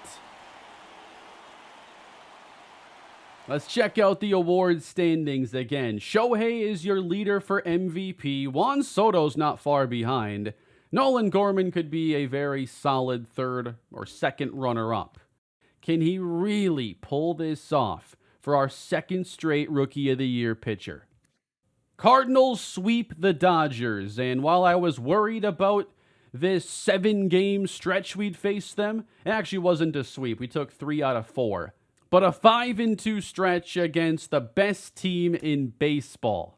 Let's check out the award standings again. Shohei is your leader for MVP. Juan Soto's not far behind. Nolan Gorman could be a very solid 3rd or 2nd runner-up. Can he really pull this off for our 2nd straight Rookie of the Year pitcher? Cardinals sweep the Dodgers, and while I was worried about this 7-game stretch we'd face them, it actually wasn't a sweep. We took 3 out of 4. But a 5-2 stretch against the best team in baseball.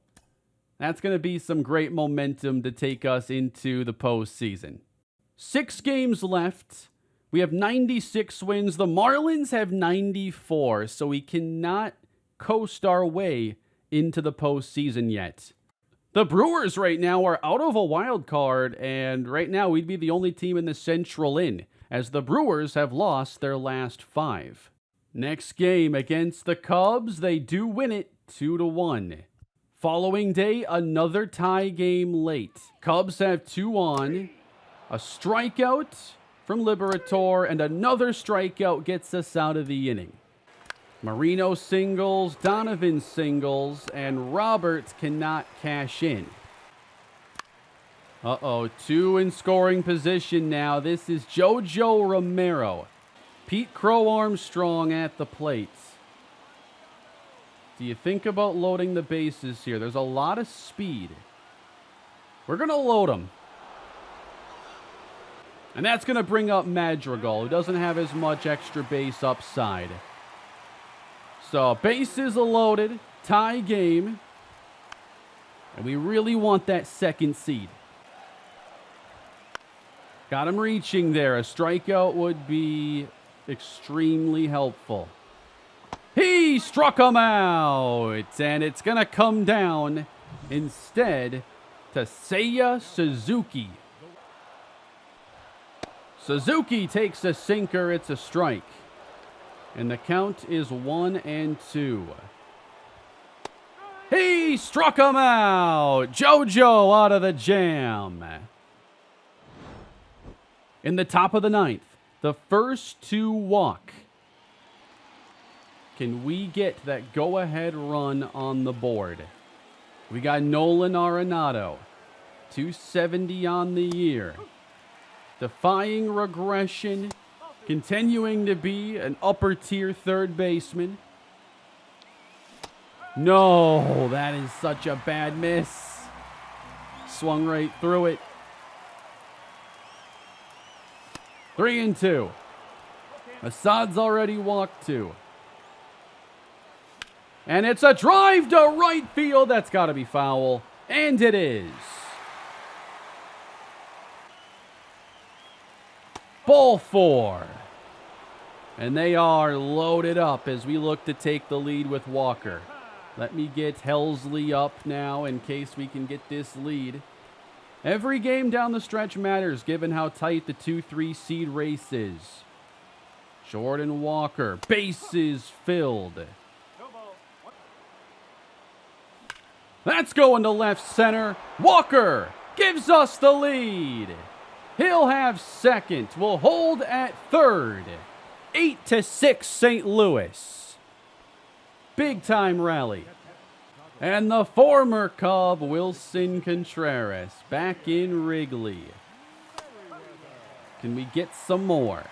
That's going to be some great momentum to take us into the postseason. 6 games left. We have 96 wins. The Marlins have 94, so we cannot coast our way into the postseason yet. The Brewers right now are out of a wild card, and right now we'd be the only team in the Central in. as the Brewers have lost their last 5. Next game against the Cubs, they do win it 2-1. Following day, another tie game late. Cubs have 2 on. A strikeout from Liberator, and another strikeout gets us out of the inning. Marino singles, Donovan singles, and Roberts cannot cash in. 2 in scoring position now. This is JoJo Romero. Pete Crow Armstrong at the plate. Do you think about loading the bases here? There's a lot of speed. We're going to load them. And that's going to bring up Madrigal, who doesn't have as much extra base upside. So, bases are loaded, tie game, and we really want that second seed. Got him reaching there. A strikeout would be extremely helpful. He struck him out, and it's going to come down instead to Seiya Suzuki. Suzuki takes a sinker. It's a strike. And the count is 1-2. He struck him out. JoJo out of the jam. In the top of the 9th, the first 2 walk. Can we get that go-ahead run on the board? We got Nolan Arenado. 270 on the year. Defying regression. Continuing to be an upper-tier third baseman. No, that is such a bad miss. Swung right through it. 3-2. Assad's already walked 2. And it's a drive to right field. That's got to be foul. And it is. Ball 4. And they are loaded up as we look to take the lead with Walker. Let me get Helsley up now in case we can get this lead. Every game down the stretch matters given how tight the 2-3 seed race is. Jordan Walker, bases filled. That's going to left center. Walker gives us the lead. He'll have second. We'll hold at third. 8-6 St. Louis. Big time rally. And the former Cub, Wilson Contreras, back in Wrigley. Can we get some more?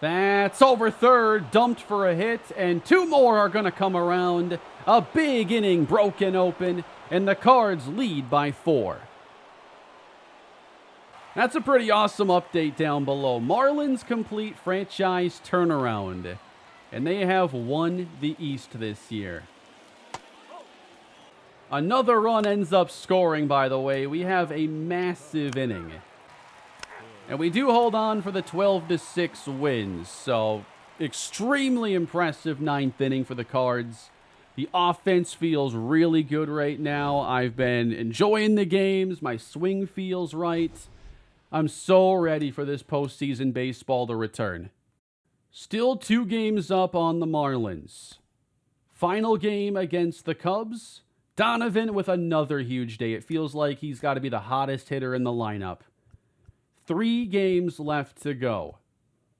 That's over third, dumped for a hit, and 2 more are going to come around. A big inning broken open, and the Cards lead by 4. That's a pretty awesome update down below. Marlins complete franchise turnaround, and they have won the East this year. Another run ends up scoring, by the way. We have a massive inning. And we do hold on for the 12-6 wins, so extremely impressive 9th inning for the Cards. The offense feels really good right now. I've been enjoying the games. My swing feels right. I'm so ready for this postseason baseball to return. Still 2 games up on the Marlins. Final game against the Cubs. Donovan with another huge day. It feels like he's got to be the hottest hitter in the lineup. 3 games left to go.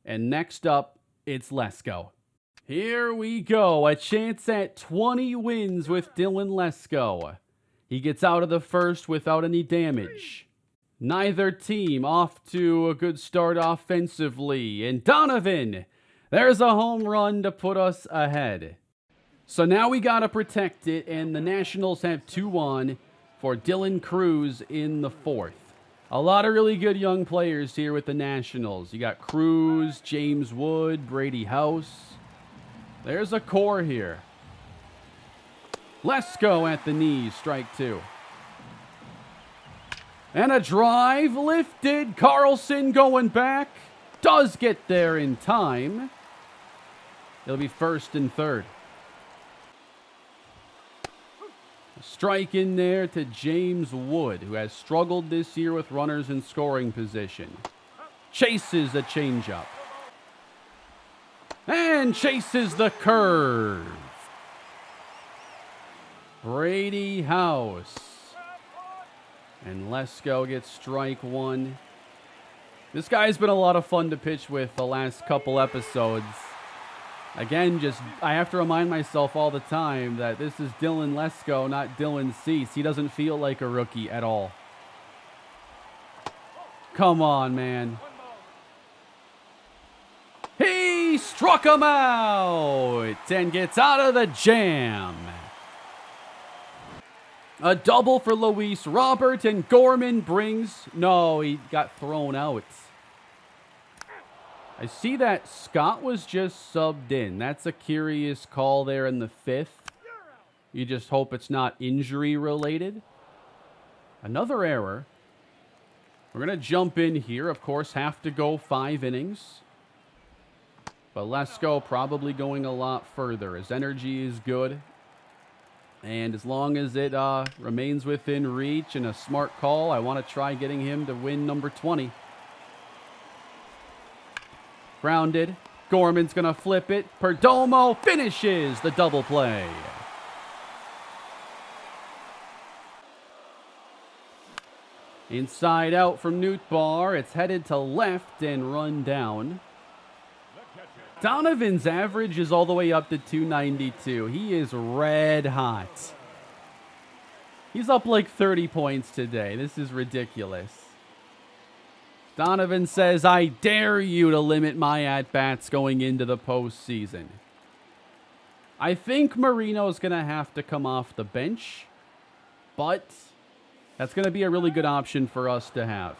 And next up, it's Lesko. Here we go. A chance at 20 wins with Dylan Lesko. He gets out of the first without any damage. Neither team off to a good start offensively. And Donovan, there's a home run to put us ahead. So now we got to protect it, and the Nationals have 2 on for Dylan Cruz in the 4th. A lot of really good young players here with the Nationals. You got Cruz, James Wood, Brady House. There's a core here. Lesko at the knees, strike 2. And a drive lifted. Carlson going back. Does get there in time. It'll be 1st and 3rd. Strike in there to James Wood, who has struggled this year with runners in scoring position. Chases a changeup. And chases the curve. Brady House. And Lesko gets strike one. This guy's been a lot of fun to pitch with the last couple episodes. Again, I have to remind myself all the time that this is Dylan Lesko, not Dylan Cease. He doesn't feel like a rookie at all. Come on, man. He struck him out and gets out of the jam. A double for Luis Robert, and Gorman brings... No, he got thrown out. I see that Scott was just subbed in. That's a curious call there in the fifth. You just hope it's not injury related. Another error. We're going to jump in here. Of course, have to go 5 innings. But Lesko probably going a lot further. His energy is good. And as long as it remains within reach and a smart call, I want to try getting him to win number 20. Grounded. Gorman's going to flip it. Perdomo finishes the double play. Inside out from Nootbaar. It's headed to left and run down. Donovan's average is all the way up to 292. He is red hot. He's up like 30 points today. This is ridiculous. Donovan says, I dare you to limit my at-bats going into the postseason. I think Marino's going to have to come off the bench, but that's going to be a really good option for us to have.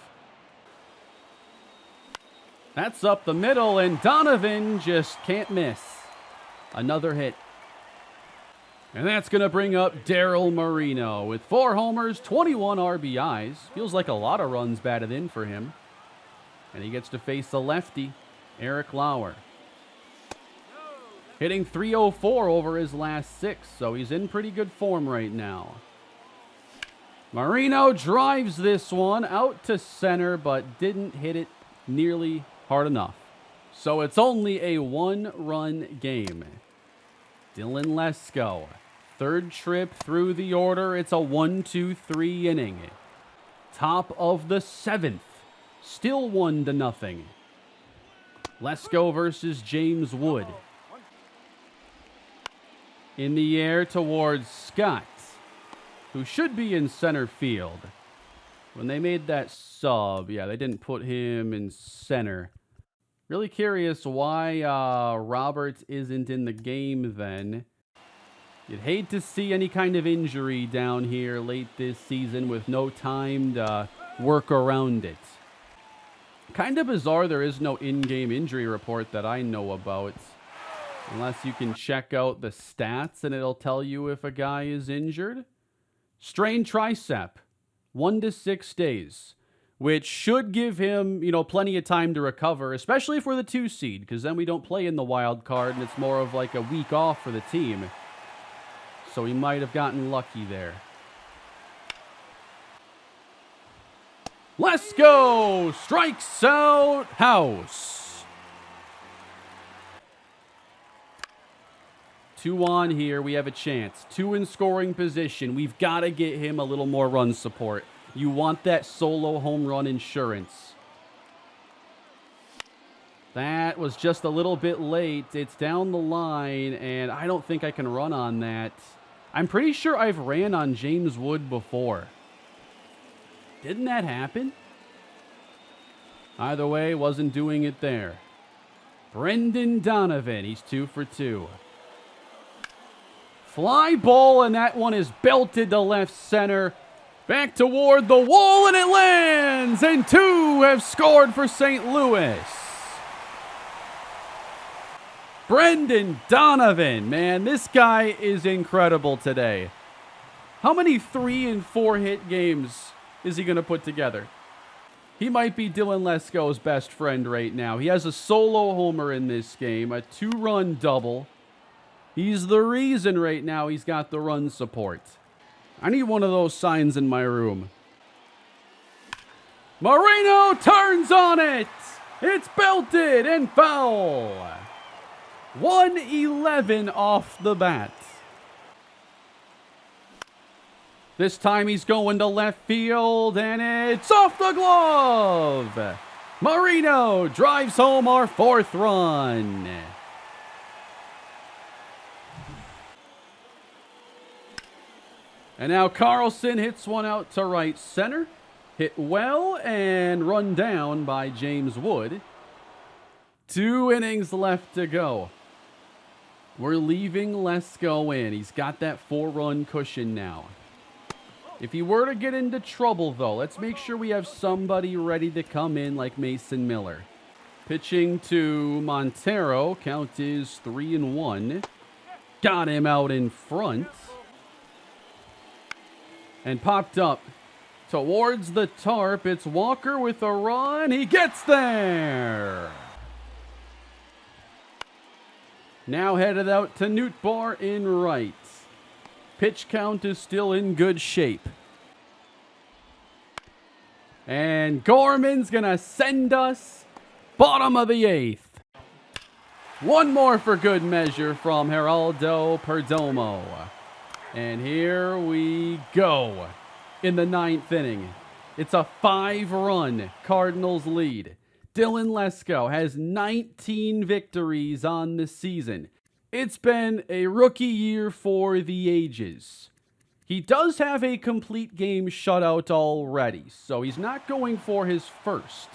That's up the middle, and Donovan just can't miss. Another hit. And that's going to bring up Daryl Moreno with 4 homers, 21 RBIs. Feels like a lot of runs batted in for him. And he gets to face the lefty, Eric Lauer. Hitting .304 over his last 6, so he's in pretty good form right now. Moreno drives this one out to center, but didn't hit it nearly hard enough. So it's only a 1-run game. Dylan Lesko, 3rd trip through the order. It's a 1-2-3 inning. Top of the 7th. Still 1-0. Lesko versus James Wood. In the air towards Scott, who should be in center field. When they made that sub, yeah, they didn't put him in center. Really curious why Roberts isn't in the game then. You'd hate to see any kind of injury down here late this season with no time to work around it. Kind of bizarre there is no in-game injury report that I know about. Unless you can check out the stats and it'll tell you if a guy is injured. Strained tricep, 1 to 6 days, which should give him, plenty of time to recover, especially if we're the 2 seed, because then we don't play in the wild card and it's more of like a week off for the team. So he might have gotten lucky there. Lesko strikes out House. 2 on here. We have a chance. 2 in scoring position. We've got to get him a little more run support. You want that solo home run insurance. That was just a little bit late. It's down the line, and I don't think I can run on that. I'm pretty sure I've ran on James Wood before. Didn't that happen? Either way, wasn't doing it there. Brendan Donovan, he's 2 for 2. Fly ball, and that one is belted to left center. Back toward the wall, and it lands! And 2 have scored for St. Louis. Brendan Donovan, man, this guy is incredible today. How many 3 and 4 hit games is he going to put together? He might be Dylan Lesko's best friend right now. He has a solo homer in this game, a 2-run double. He's the reason right now he's got the run support. I need one of those signs in my room. Moreno turns on it. It's belted and foul. 111 off the bat. This time he's going to left field, and it's off the glove. Moreno drives home our 4th run. And now Carlson hits one out to right center. Hit well and run down by James Wood. 2 innings left to go. We're leaving Lesko in. He's got that 4-run cushion now. If he were to get into trouble, though, let's make sure we have somebody ready to come in like Mason Miller. Pitching to Montero. Count is 3-1. Got him out in front. And popped up towards the tarp. It's Walker with a run. He gets there. Now headed out to Nootbaar in right. Pitch count is still in good shape. And Gorman's going to send us bottom of the 8th. One more for good measure from Geraldo Perdomo. And here we go in the 9th inning. It's a 5-run Cardinals lead. Dylan Lesko has 19 victories on the season. It's been a rookie year for the ages. He does have a complete game shutout already, so he's not going for his first.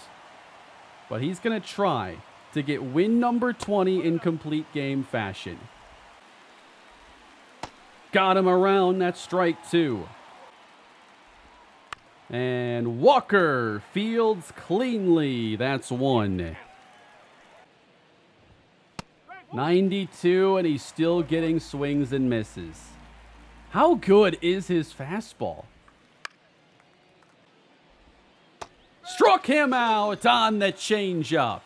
But he's going to try to get win number 20 in complete game fashion. Got him around, that's strike 2. And Walker fields cleanly, that's 1. 92, and he's still getting swings and misses. How good is his fastball? Struck him out on the changeup.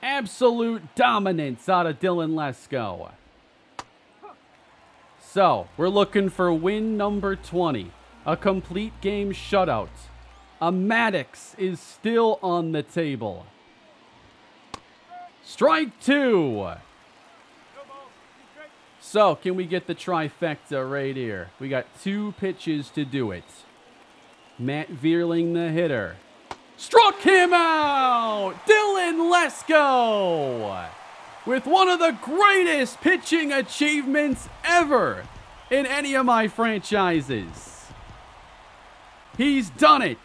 Absolute dominance out of Dylan Lesko. So, we're looking for win number 20. A complete game shutout. A Maddox is still on the table. Strike 2. So, can we get the trifecta right here? We got 2 pitches to do it. Matt Vierling, the hitter. Struck him out! Dylan Lesko! With one of the greatest pitching achievements ever in any of my franchises. He's done it.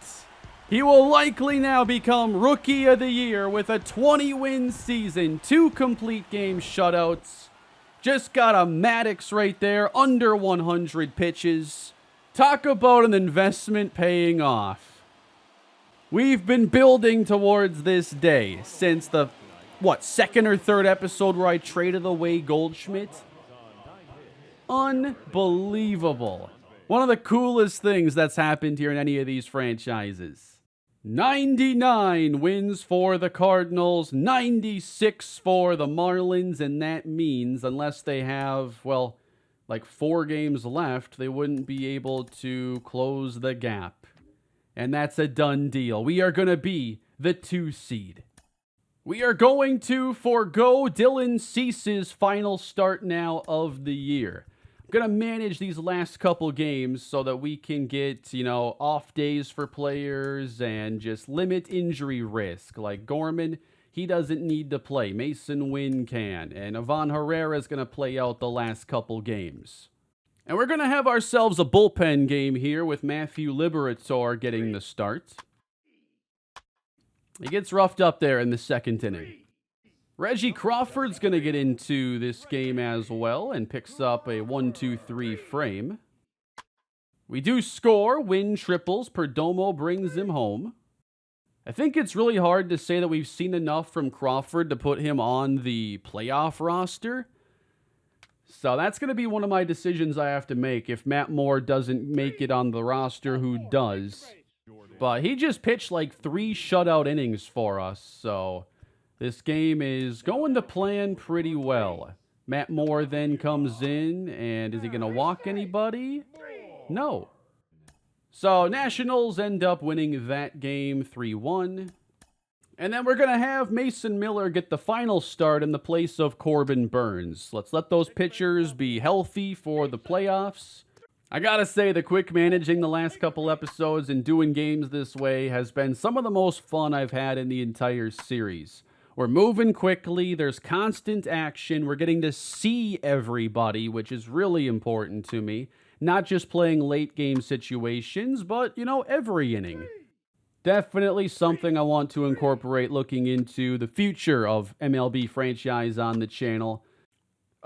He will likely now become Rookie of the Year with a 20-win season, 2 complete game shutouts. Just got a Maddox right there, under 100 pitches. Talk about an investment paying off. We've been building towards this day since the, second or third episode where I traded away Goldschmidt? Unbelievable. One of the coolest things that's happened here in any of these franchises. 99 wins for the Cardinals, 96 for the Marlins, and that means unless they have, 4 games left, they wouldn't be able to close the gap. And that's a done deal. We are going to be the 2 seed. We are going to forego Dylan Cease's final start now of the year. I'm going to manage these last couple games so that we can get, off days for players and just limit injury risk. Like Gorman, he doesn't need to play. Mason Wynn can. And Ivan Herrera is going to play out the last couple games. And we're going to have ourselves a bullpen game here with Matthew Liberator getting the start. He gets roughed up there in the 2nd inning. Reggie Crawford's going to get into this game as well and picks up a 1-2-3 frame. We do score, win triples. Perdomo brings him home. I think it's really hard to say that we've seen enough from Crawford to put him on the playoff roster. So that's going to be one of my decisions I have to make. If Matt Moore doesn't make it on the roster, who does? But he just pitched 3 shutout innings for us, so this game is going to plan pretty well. Matt Moore then comes in, and is he going to walk anybody? No. So Nationals end up winning that game 3-1. And then we're going to have Mason Miller get the final start in the place of Corbin Burns. Let's let those pitchers be healthy for the playoffs. I gotta say, the quick managing the last couple episodes and doing games this way has been some of the most fun I've had in the entire series. We're moving quickly, there's constant action, we're getting to see everybody, which is really important to me. Not just playing late game situations, but, every inning. Definitely something I want to incorporate looking into the future of MLB franchise on the channel.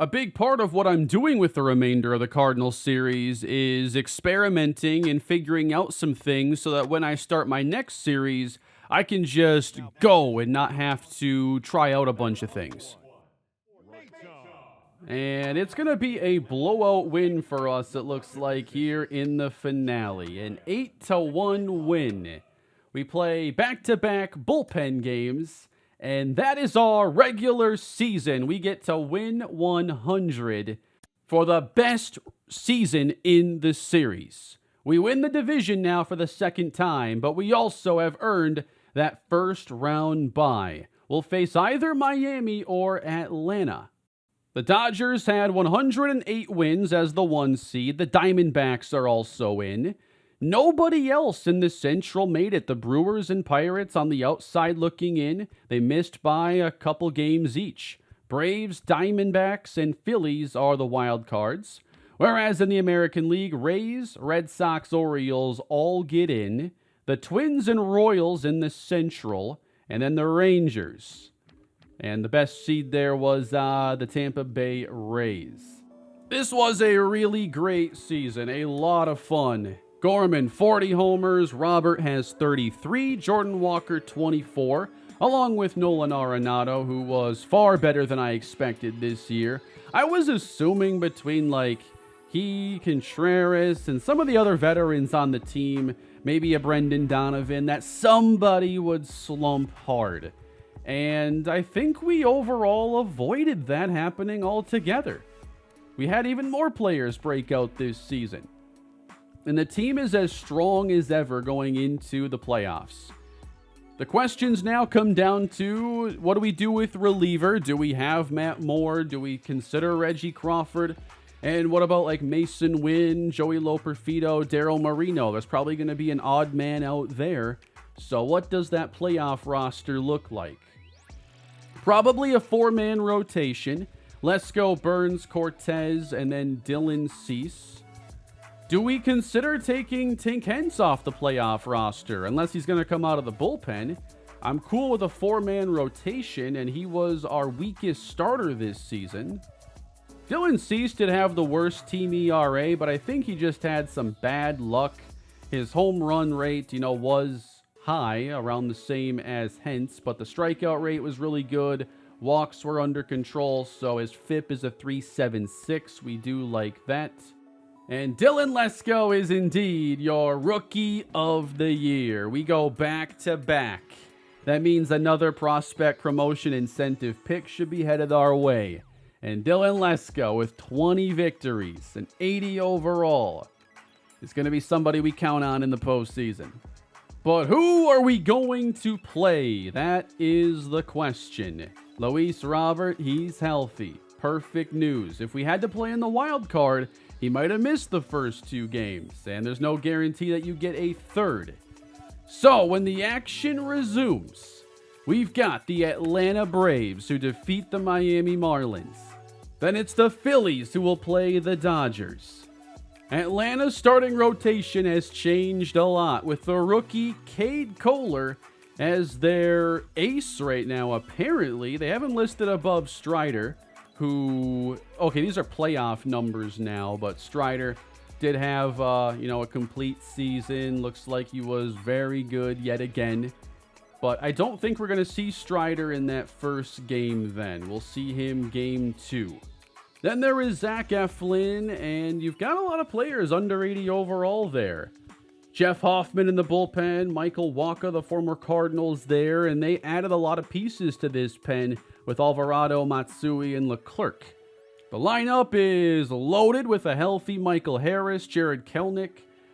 A big part of what I'm doing with the remainder of the Cardinals series is experimenting and figuring out some things so that when I start my next series, I can just go and not have to try out a bunch of things. And it's going to be a blowout win for us, it looks like, here in the finale. An 8-1 win. We play back-to-back bullpen games. And that is our regular season. We get to win 100 for the best season in the series. We win the division now for the second time, but we also have earned that first round bye. We'll face either Miami or Atlanta. The Dodgers had 108 wins as the 1 seed. The Diamondbacks are also in. Nobody else in the Central made it. The Brewers and Pirates on the outside looking in. They missed by a couple games each. Braves, Diamondbacks, and Phillies are the wild cards. Whereas in the American League, Rays, Red Sox, Orioles all get in. The Twins and Royals in the Central. And then the Rangers. And the best seed there was the Tampa Bay Rays. This was a really great season. A lot of fun. Gorman, 40 homers. Robert has 33. Jordan Walker, 24. Along with Nolan Arenado, who was far better than I expected this year. I was assuming between, he, Contreras, and some of the other veterans on the team, maybe a Brendan Donovan, that somebody would slump hard. And I think we overall avoided that happening altogether. We had even more players break out this season. And the team is as strong as ever going into the playoffs. The questions now come down to, what do we do with reliever? Do we have Matt Moore? Do we consider Reggie Crawford? And what about Mason Wynn, Joey Loperfido, Daryl Marino? There's probably going to be an odd man out there. So what does that playoff roster look like? Probably a 4-man rotation. Lesko, Burns, Cortez, and then Dylan Cease. Do we consider taking Tink Hence off the playoff roster? Unless he's going to come out of the bullpen. I'm cool with a 4-man rotation, and he was our weakest starter this season. Dylan Cease did have the worst team ERA, but I think he just had some bad luck. His home run rate, was high, around the same as Hence, but the strikeout rate was really good. Walks were under control, so his FIP is a 3.76. We do like that. And Dylan Lesko is indeed your Rookie of the Year. We go back to back. That means another prospect promotion incentive pick should be headed our way. And Dylan Lesko with 20 victories and 80 overall is going to be somebody we count on in the postseason. But who are we going to play? That is the question. Luis Robert, he's healthy. Perfect news. If we had to play in the wild card, he might have missed the first 2 games, and there's no guarantee that you get a third. So, when the action resumes, we've got the Atlanta Braves who defeat the Miami Marlins. Then it's the Phillies who will play the Dodgers. Atlanta's starting rotation has changed a lot, with the rookie Cade Kohler as their ace right now, apparently. They haven't listed above Strider, who, okay, these are playoff numbers now, but Strider did have, a complete season. Looks like he was very good yet again. But I don't think we're going to see Strider in that first game then. We'll see him game 2. Then there is Zach Eflin, and you've got a lot of players under 80 overall there. Jeff Hoffman in the bullpen, Michael Wacha, the former Cardinals there, and they added a lot of pieces to this pen with Alvarado, Matsui, and Leclerc. The lineup is loaded with a healthy Michael Harris, Jared Kelenic,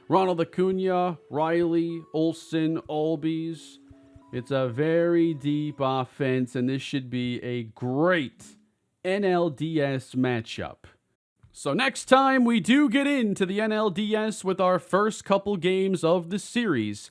Ronald Acuna, Riley, Olsen, Albies. It's a very deep offense, and this should be a great NLDS matchup. So next time we do get into the NLDS with our first couple games of the series,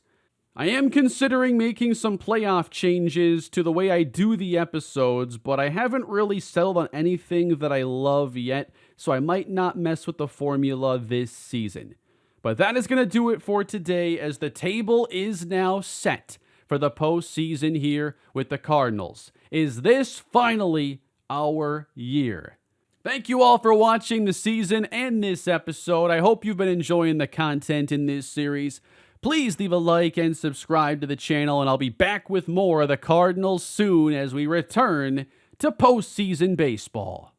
I am considering making some playoff changes to the way I do the episodes, but I haven't really settled on anything that I love yet, so I might not mess with the formula this season. But that is going to do it for today, as the table is now set for the postseason here with the Cardinals. Is this finally our year? Thank you all for watching the season and this episode. I hope you've been enjoying the content in this series. Please leave a like and subscribe to the channel, and I'll be back with more of the Cardinals soon as we return to postseason baseball.